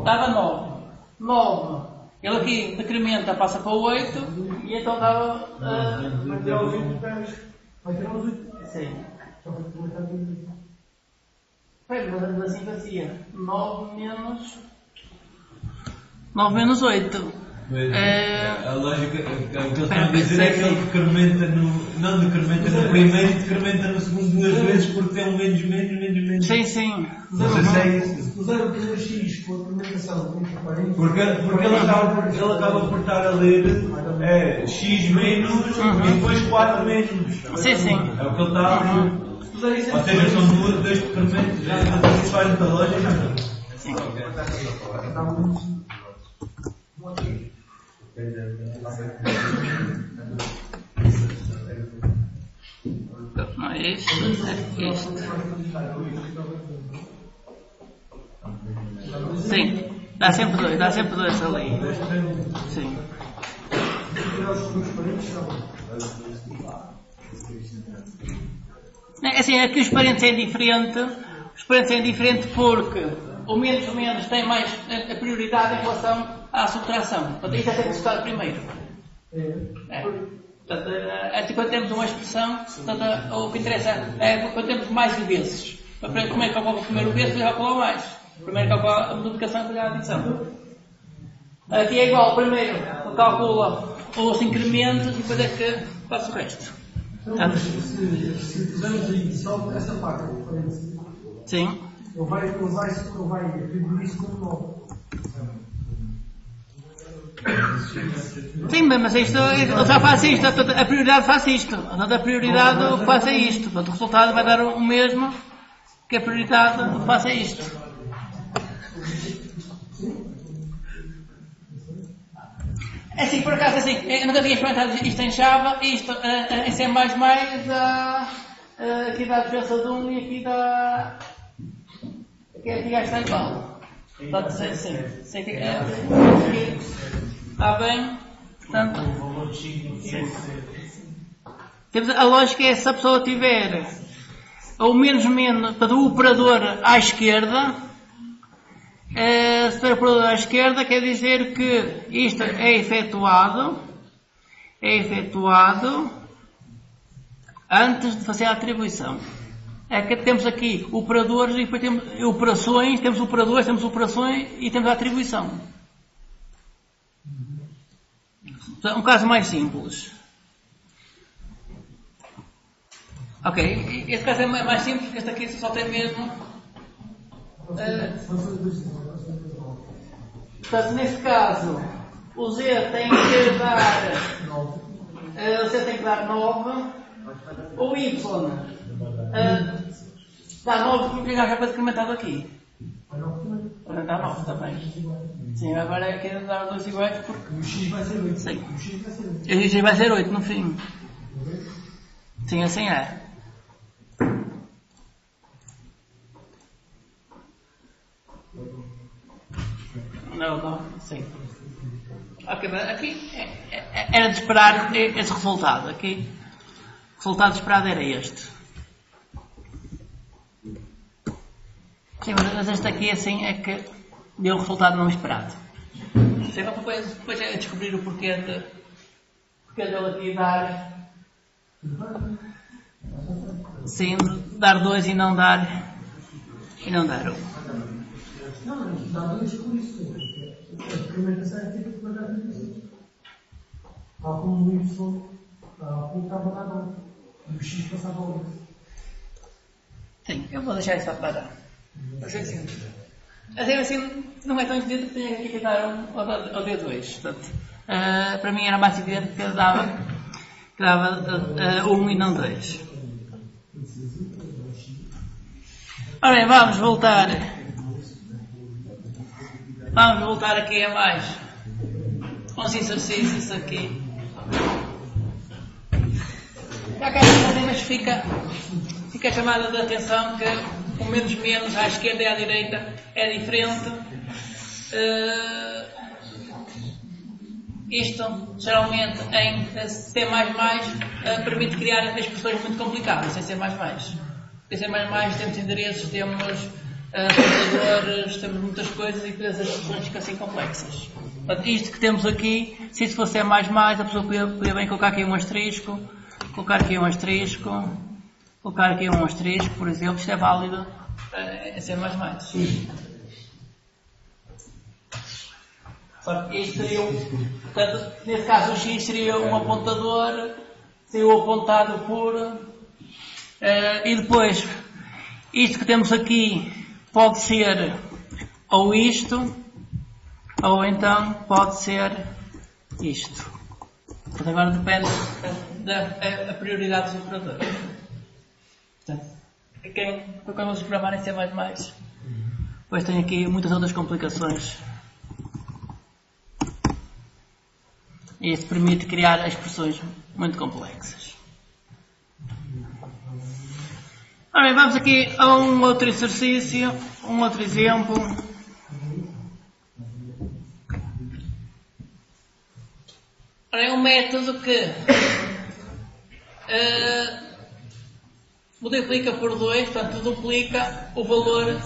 dava 9. 9. Ele aqui decrementa, passa para 8 e então dava. Vai tirar os 8 10. Vai tirar os 8. Sim. Só para completar tudo. Mas assim fazia 9 menos 8. A lógica, o que eles estão a dizer é que ele decrementa não decrementa no primeiro, decrementa no segundo 2 vezes porque tem um menos. Sim. Não sei se é isso. Usar o primeiro X com a implementação. Porque ele acaba por estar a ler X menos e depois 4 menos. Sim. É o que ele está a ler. Ou seja, são 2 decrementos. Já isso faz muita lógica. Sim. Não é isto, é isto. Sim, dá sempre dois ali. Sim. Assim, aqui os parentes é diferente. Os parentes é diferente porque o menos tem mais a prioridade em relação à subtração. Portanto, isto é ter que estudar primeiro. Portanto, assim, quando temos uma expressão, portanto, o que interessa é quando temos mais vezes. Como é que calcula o primeiro vezes, eu calculo mais. Primeiro calcula a multiplicação e depois a adição. Aqui é igual, primeiro calcula os incrementos e depois é que faço o resto. Se fizermos aí só essa parte, Sim. ele vai atribuir isso como 9. Sim, mas isto, ele já faz isto, a prioridade faz isto. A prioridade faz é isto. Portanto, o resultado vai dar o mesmo que a prioridade faz é isto. É assim, por acaso, assim, eu nunca tinha experimentado isto em Java, isto em C++ aqui dá a diferença de 1 e aqui dá... Aqui está igual. Portanto, sim, está bem, portanto... Temos, a lógica é se a pessoa tiver o menos, para o operador à esquerda, se tiver o operador à esquerda, quer dizer que isto é efetuado antes de fazer a atribuição. É que temos aqui operadores e depois temos operações, temos operações e temos a atribuição. Um caso mais simples. Ok, este caso é mais simples, porque este aqui só tem mesmo. Portanto, neste caso, o Z tem que dar. O Z tem que dar 9. O Y dá 9 porque já foi decrementado aqui. Portanto, dá 9 também. Sim, agora é que dar 2 iguais porque. O X vai ser 8. Sim. O X vai ser 8. O X vai ser 8 no fim. Sim, assim é. Não, sim. Ok, mas aqui era de esperar esse resultado. Aqui, o resultado esperado era este. Sim, mas este aqui assim é que deu o resultado não esperado. Sim, depois é descobrir o porquê dele aqui dar. Sim, dar 2 e não dar 1. Não, dá 2 por isso. A experimentação é tipo de mandar 2. Tal como o Y estava a dar 9. E o X passava ao 8. Sim, eu vou deixar isso para. Assim, não é tão evidente que tenha que dar 1 ou D2. Portanto, para mim era mais evidente que dava 1 e não 2. Ora bem, vamos voltar aqui a mais uns exercícios aqui. Já que mas fica a chamada de atenção que o menos à esquerda e à direita é diferente. Isto, geralmente, em C++, permite criar expressões muito complicadas, sem C++. Em C++ temos endereços, temos computadores, temos muitas coisas e todas as expressões ficam assim complexas. Portanto, isto que temos aqui, se isso fosse C++, a pessoa podia bem colocar aqui um asterisco, colocar aqui um asterisco, por exemplo, isto é válido em C++. Isto seria, portanto, nesse caso o X seria um apontador, seria o apontado por, e depois, isto que temos aqui pode ser ou isto, ou então pode ser isto. Portanto, agora depende da prioridade dos operadores. Portanto, quando vamos programar em C++, depois tem aqui muitas outras complicações. E isso permite criar expressões muito complexas. Ora bem, vamos aqui a um outro exercício, um outro exemplo. Ora, é um método que multiplica por 2, portanto duplica o valor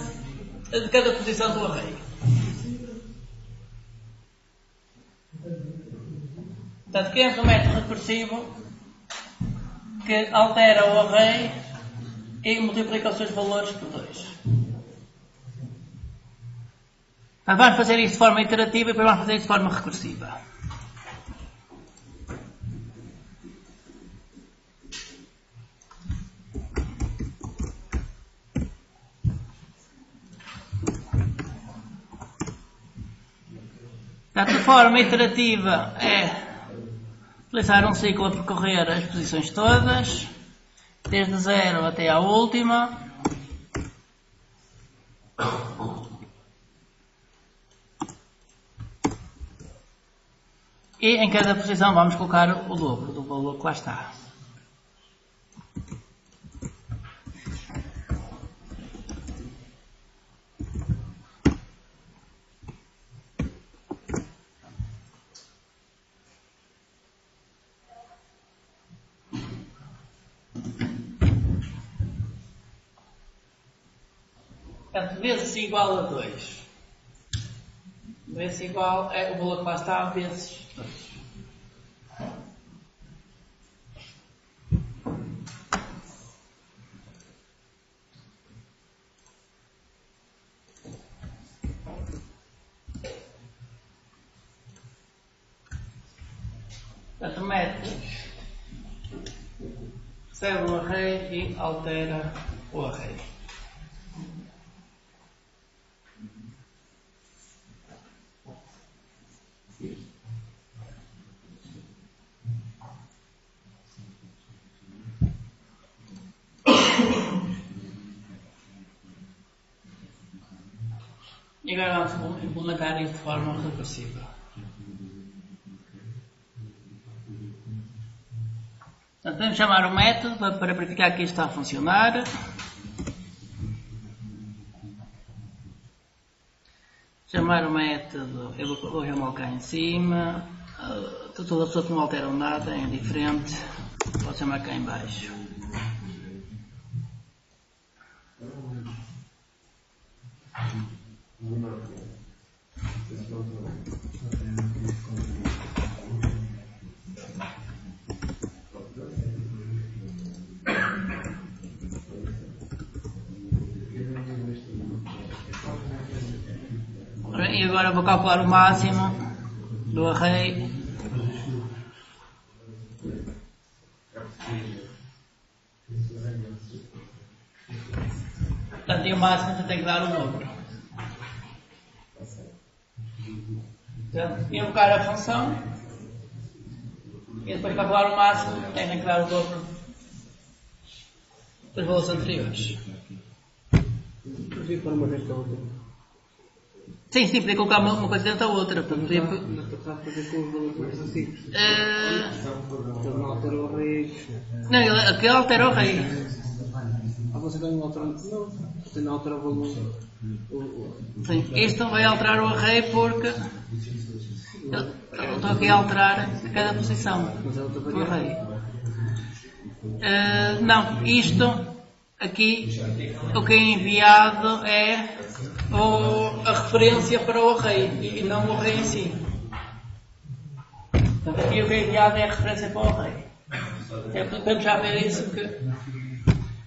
de cada posição do array. Portanto, criamos um método recursivo que altera o array e multiplica os seus valores por 2. Vamos fazer isso de forma iterativa e depois vamos fazer isso de forma recursiva. Portanto, de forma iterativa é utilizar um ciclo a percorrer as posições todas, desde 0 até à última. E em cada posição vamos colocar o dobro do valor que lá está. Portanto, vezes igual a 2. Vezes igual é o valor que lá está, vezes 2. Portanto, o método recebe o array e altera o array. E agora vamos implementar isto de forma recursiva. Portanto, vamos chamar o método para verificar que isto está a funcionar. Chamar o método, eu vou chamar cá em cima. Todas as pessoas que não alteram nada, é indiferente. Vou chamar cá em baixo. E agora vou calcular o máximo do array. Portanto, e o máximo você tem que dar o dobro. Portanto, invocar a função e depois calcular o máximo tem que dar o dobro dos valores anteriores. Podia pôr uma vez para outra. Sim, podia colocar uma coisa dentro da outra. Portanto, podia... Não está a fazer com os valores mais antigos. Ele não alterou o array. Não, aquele altera o array. Você não altera. Não, você não altera o valor. Sim, isto vai alterar o array porque eu estou aqui a alterar cada posição do array. Não, isto aqui, o que é enviado é a referência para o array e não o array em si. Portanto, aqui o que é enviado é a referência para o array. Podemos já ver isso.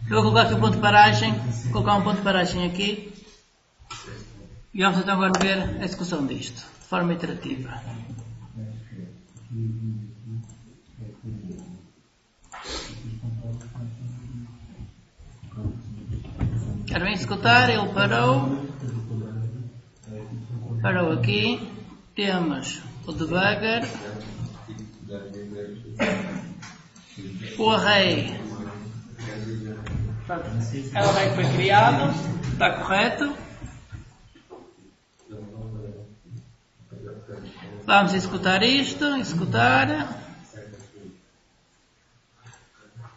Eu vou colocar aqui um ponto de paragem, vou colocar um ponto de paragem aqui e vamos então agora ver a execução disto, de forma iterativa. Quero executar, ele parou aqui, temos o debugger, o array, é o array que foi criado, está correto. Vamos executar isto, executar.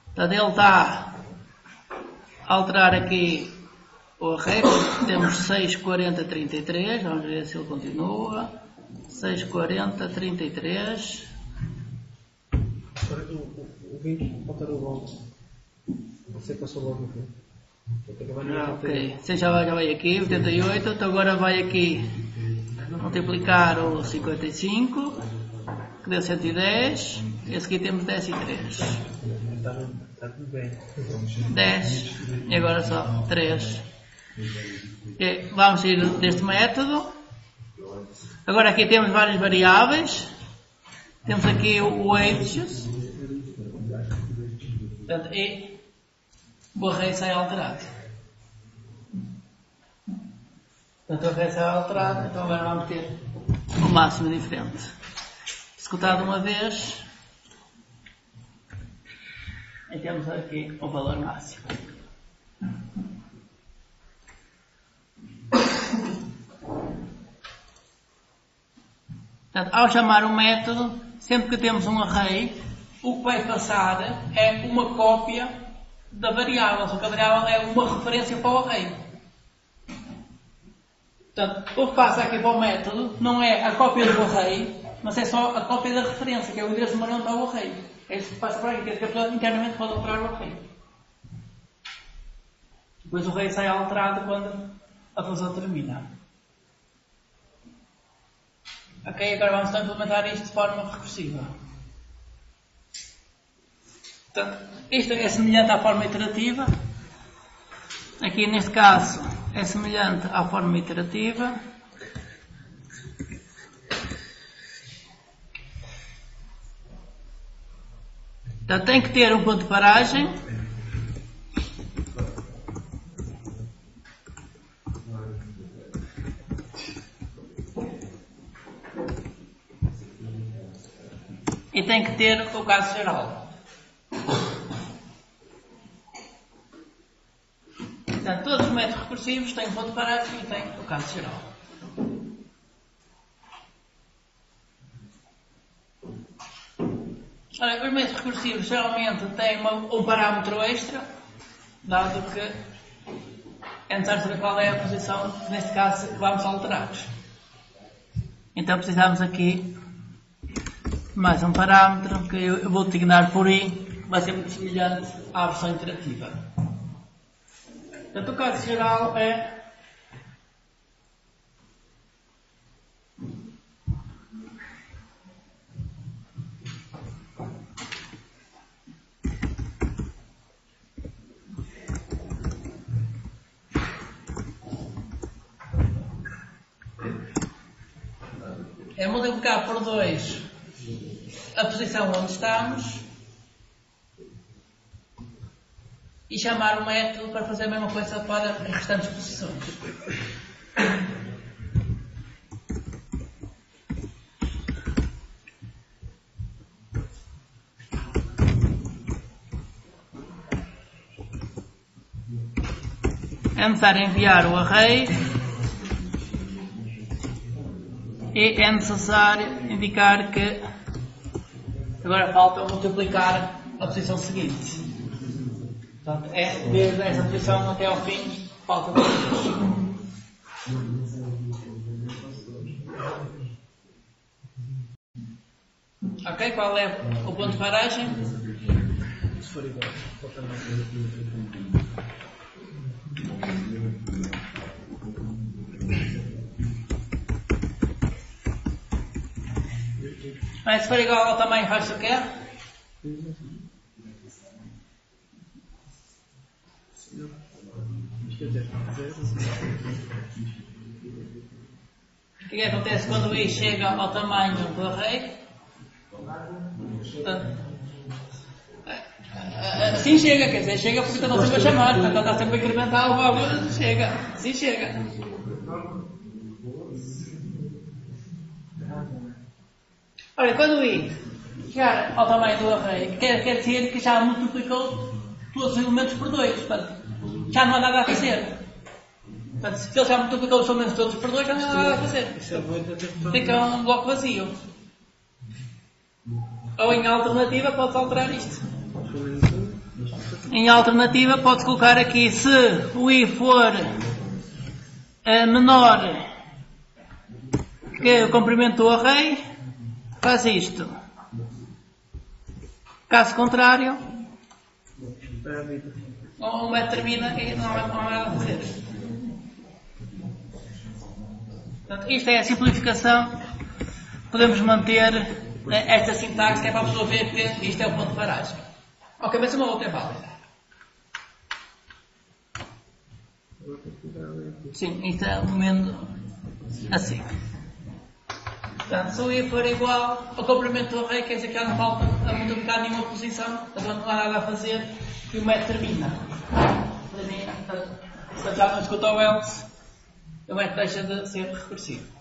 Portanto, ele está a alterar aqui o array, temos 64033, vamos ver se ele continua. 64033. O 20 alterou logo. Você passou logo no fim. Ok, você já vai aqui, 88, então agora vai aqui multiplicar o 55, que deu 110, esse aqui temos 10 e 3. Está tudo bem. 10, e agora só 3. E vamos ir deste método. Agora aqui temos várias variáveis. Temos aqui o ages. Portanto, e o array sai alterado. Portanto, o array sai alterado, então agora vamos ter o máximo diferente. Executado uma vez, e temos aqui o valor máximo. Portanto, ao chamar o método, sempre que temos um array, o que vai passar é uma cópia da variável, só que a variável é uma referência para o array. Portanto, o que passa aqui para o método não é a cópia do array, mas é só a cópia da referência, que é o endereço de onde está o array. É isso que passa para aqui, que a pessoa internamente pode alterar o array. Depois o array sai alterado quando a função termina. Ok, agora vamos então implementar isto de forma recursiva. Portanto, isto é semelhante à forma iterativa. Aqui neste caso é semelhante à forma iterativa. Portanto, tem que ter um ponto de paragem. tem que ter o caso geral. Portanto, todos os métodos recursivos têm ponto parágrafo e têm o caso geral. Ora, os métodos recursivos geralmente têm um parâmetro extra, dado que é necessário saber qual é a posição, neste caso, que vamos alterar. Então precisamos aqui mais um parâmetro que eu vou designar por I, que vai ser muito semelhante à versão interativa. Portanto, o caso geral é multiplicar por 2 a posição onde estamos e chamar o método para fazer a mesma coisa para as restantes posições. É necessário enviar o array e é necessário indicar que agora falta multiplicar a posição seguinte. Portanto, é desde essa posição até ao fim, falta 2. Ok? Qual é o ponto de paragem? Se for igual, falta mais. Mas se for igual ao tamanho, faz o quê? O que acontece quando o I chega ao tamanho do array? Portanto, assim chega, quer dizer, chega porque está sempre a chamar, portanto está sempre a incrementar o valor, chega, assim chega. Olha, quando o I chegar ao tamanho do array, quer dizer que já multiplicou todos os elementos por 2, portanto, já não há nada a fazer. Portanto, se ele já multiplicou os elementos todos por 2, já não há nada a fazer. Fica um bloco vazio. Ou em alternativa, pode-se alterar isto. Em alternativa, pode-se colocar aqui, se o I for menor que o comprimento do array, faz isto. Caso contrário, o método termina e não há nada a fazer. Portanto, isto é a simplificação. Podemos manter esta sintaxe, que é para a pessoa ver que isto é o ponto de paragem. Ok, mas uma outra é válida. Sim, isto é o momento assim. Portanto, se o I for igual ao comprimento do array, quer dizer que já não falta a multiplicar nenhuma posição, portanto não há nada a fazer e o método termina. Se já não escuta o else, o método deixa de ser recursivo.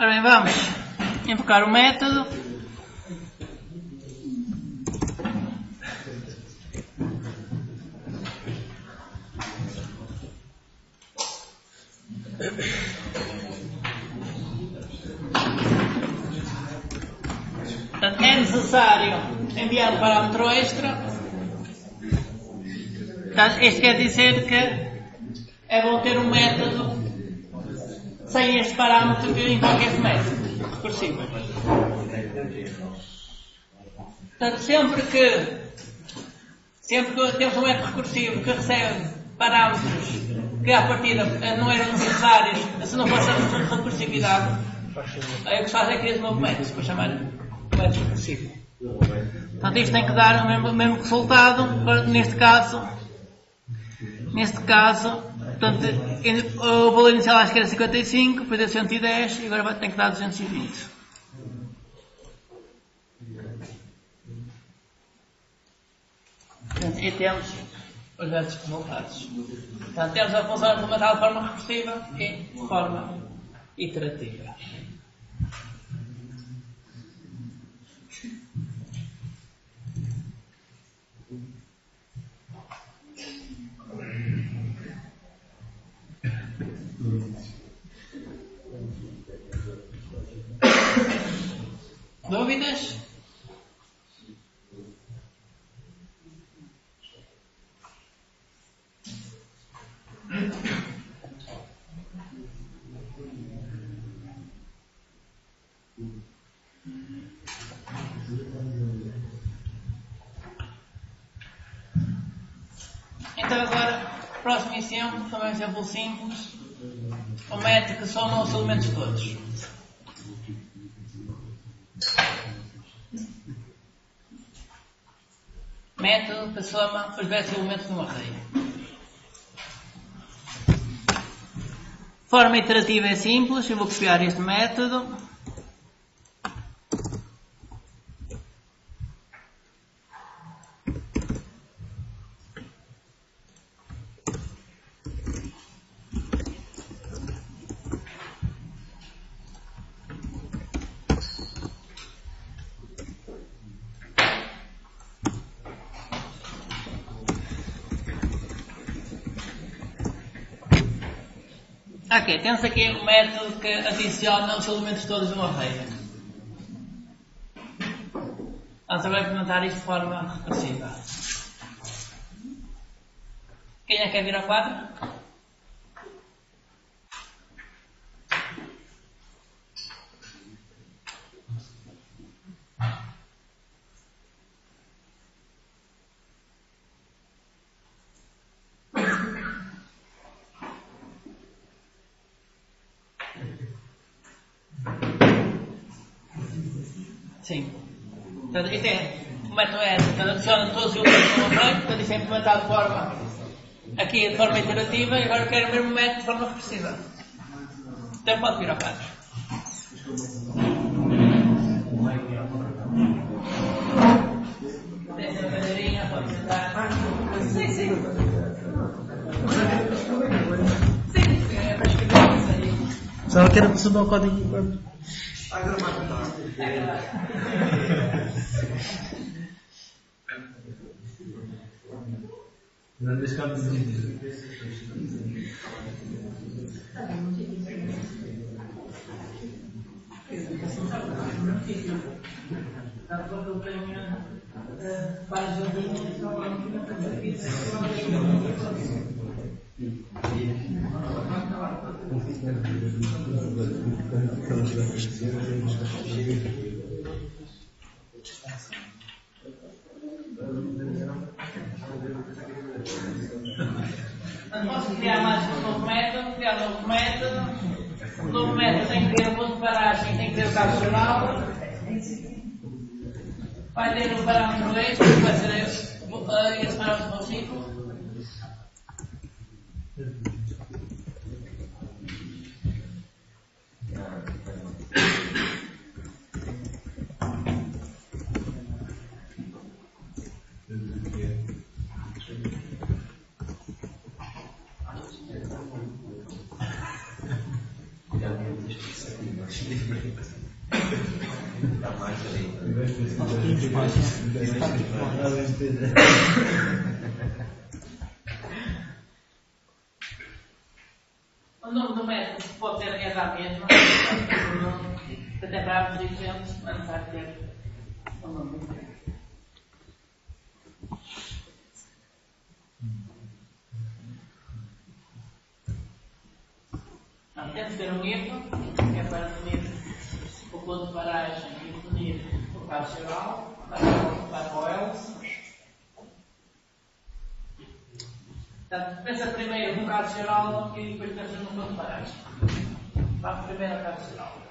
Ora bem, vamos invocar o método. Portanto, é necessário enviar um parâmetro extra. Portanto, isto quer dizer que é bom ter um método sem este parâmetro que invoca este método recursivo. Portanto, sempre que temos um método recursivo que recebe parâmetros que à partida não eram necessários, se não fosse a recursividade, aí o que se faz é criar um novo método, para chamar método recursivo. Portanto, isto tem que dar o mesmo resultado, neste caso, portanto, o valor inicial acho que era 55, depois é 110 e agora tem que dar 220. Portanto, e temos os versos cumulados. Portanto, temos a função implementada de forma recursiva e de forma iterativa. Dúvidas? Então agora, próximo exemplo, também um exemplo simples. O método que soma os elementos todos. Método que soma os 10 elementos de um array. Forma iterativa é simples, eu vou copiar este método. Ok, temos aqui o método que adiciona os elementos todos de um array. Vamos agora implementar isto de forma recursiva. Quem é que quer vir ao quadro? Sim. Portanto, isto é, o método é, portanto, adiciona todos os elementos de um array, portanto, isto é implementado de forma, aqui de forma iterativa, e agora eu quero o mesmo método de forma recursiva. Então pode vir ao quadro. Deixa a bandeirinha, pode sentar. Sim, sim. Sim, é para escrever isso aí. Só que era para subir o código enquanto. Não deixa cá dizer. Posso criar mais um novo método, criar um novo método. O novo método tem que ter o ponto de paragem, tem que ter o caso geral. Vai ter o parâmetro extra, que vai ser esse parâmetro do ciclo. O nome do método pode ter erro à mesma, até parámetros diferentes, mas não vai ter o nome do método. Temos que ter um if, que é para definir o ponto de paragem e definir o caso geral, para o else. Portanto, pensa primeiro no caso geral e depois pensa no ponto de paragem. Vamos primeiro ao caso geral.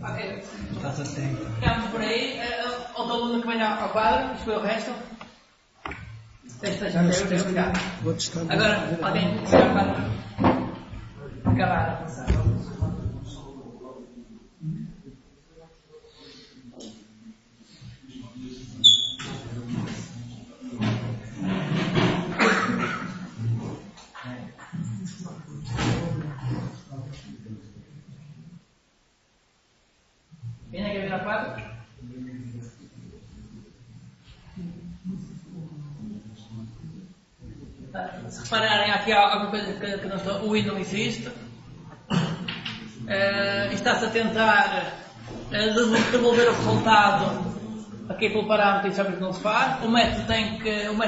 Ok. Estás atento. Ficamos por aí. Outro aluno que venha ao quadro, escolhe o resto. Obrigado. Vou testar. Agora, alguém que vai ao quadro. Acabar a passar. Quem é que vai vir ao quadro? Se repararem, aqui há alguma coisa que não estou. O I não existe. Está-se a tentar devolver o resultado aqui pelo parâmetro e sabe que não se faz. O método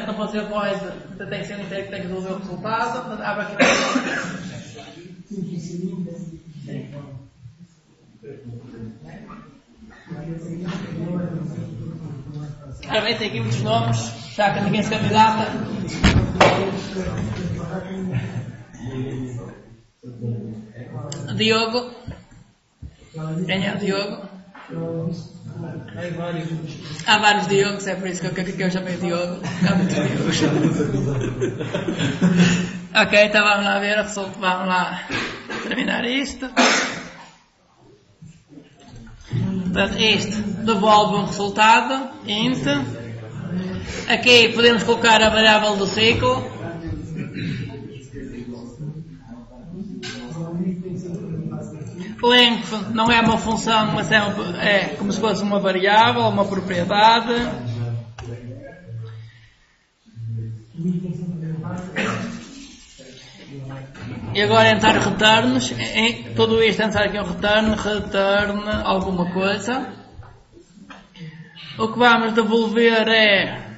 não pode ser void, tem que ser inteiro que tem que devolver o resultado. Portanto, abre aqui Ora bem, tem aqui muitos nomes, já que ninguém se candidata. Diogo. Quem é o Diogo? Há vários Diogos, é por isso que eu chamei Diogo. Há muitos Diogos. Ok, então vamos lá ver, vamos lá terminar isto. Portanto, isto devolve um resultado, int. Aqui podemos colocar a variável do ciclo. Length não é uma função, mas é como se fosse uma variável, uma propriedade. E agora entrar returns, tudo isto entrar aqui um return alguma coisa. O que vamos devolver é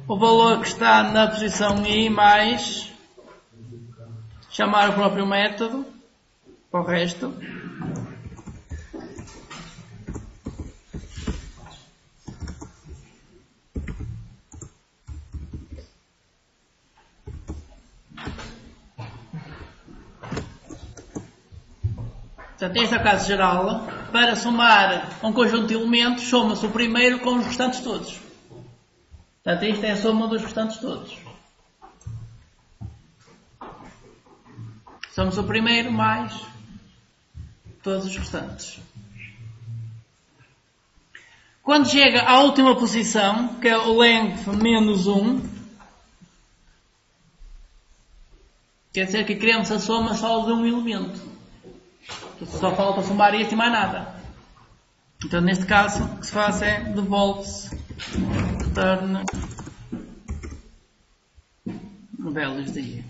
o valor que está na posição I mais chamar o próprio método para o resto. Portanto, este é o caso geral. Para somar um conjunto de elementos, soma-se o primeiro com os restantes todos. Portanto, isto é a soma dos restantes todos. Somos o primeiro mais todos os restantes. Quando chega à última posição, que é o length menos 1, quer dizer que queremos a soma só de um elemento. Só falta somar isto e mais nada. Então, neste caso, o que se faz é devolve-se return values de I.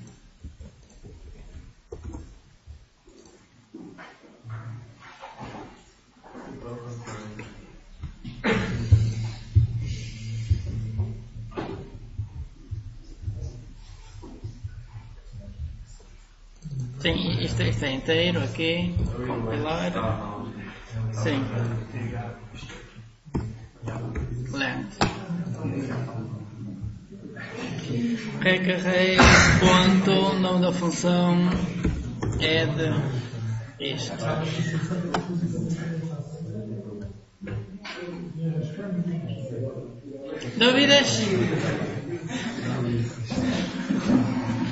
Sim, isto é inteiro aqui. Compilar. Sim. Length. Recarrei ponto, o nome da função é de isto. Dúvidas?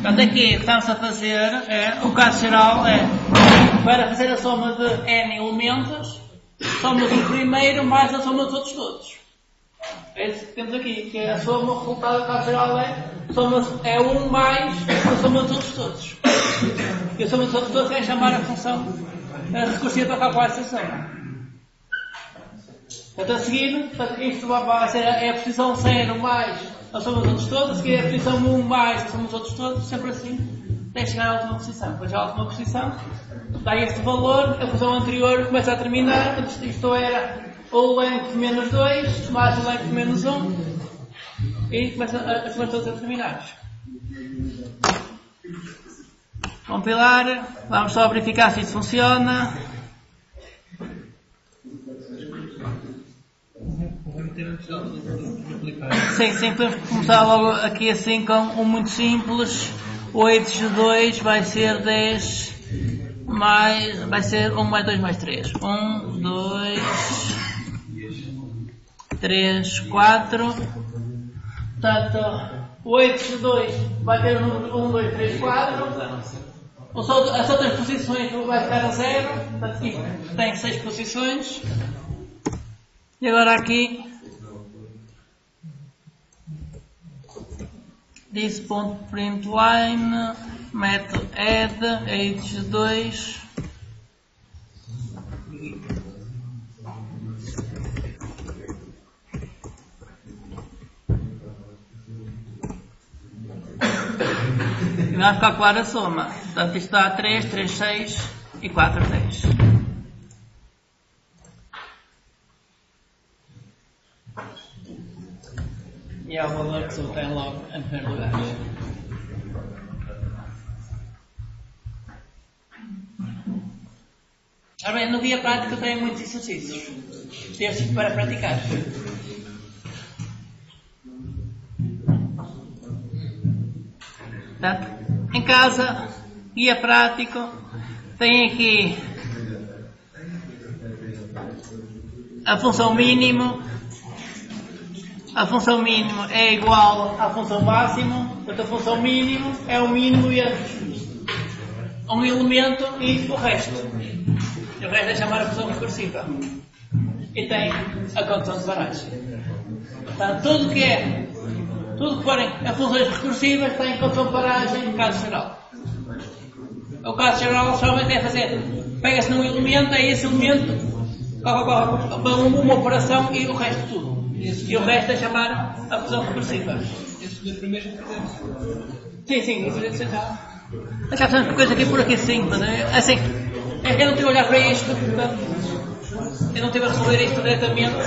Portanto, aqui o que estamos a fazer o caso geral é, para fazer a soma de n elementos, somos o primeiro mais a soma dos outros todos. É isso que temos aqui, que é a soma, o resultado do caso geral é 1 mais a soma dos outros todos. E a soma dos outros todos é chamar a função recursiva para calcular essa soma. Portanto, a seguir, isto vai ser a posição 0 mais a soma dos outros todos, a seguir é a posição 1 mais a soma dos outros todos, sempre assim, até chegar à última posição. Depois à última posição, dá este valor, a posição anterior começa a terminar, portanto, isto era o length menos 2, mais o length menos 1, e começa as coisas todas a terminar. Compilar, vamos só verificar se isso funciona. temos que aplicar. Sim, podemos começar logo aqui assim com um muito simples. 8x2 vai ser 10 mais... vai ser 1 mais 2 mais 3. 1, 2, 3, 4. Portanto, 8x2 vai ter o número 1, 2, 3, 4. As outras posições vai ficar a 0. Portanto, aqui tem 6 posições. E agora aqui, this.println, método add, h2, e vamos calcular a soma. Portanto, isto dá 3, 3, 6 e 4, 10. E é o valor que se obtém logo em primeiro lugar. Ora bem, no guia prático tem muitos exercícios. Destes para praticar. Portanto, em casa, guia prático, tem aqui a função mínimo. A função mínimo é igual à função máximo. Portanto, a função mínimo é o mínimo entre um elemento e o resto. E o resto é chamar a função recursiva. E tem a condição de paragem. Portanto, tudo que forem a funções recursivas tem condição de paragem no caso geral. O caso geral somente é fazer, pega-se num elemento, é esse elemento, para uma operação e o resto tudo. E o resto é chamar a função recursiva. Esses dois primeiros já fazemos. Sim, isso já está. Já fazemos coisa aqui por aqui simples, né? Assim, é que eu não tive a olhar para isto, portanto, eu não tive a resolver isto diretamente.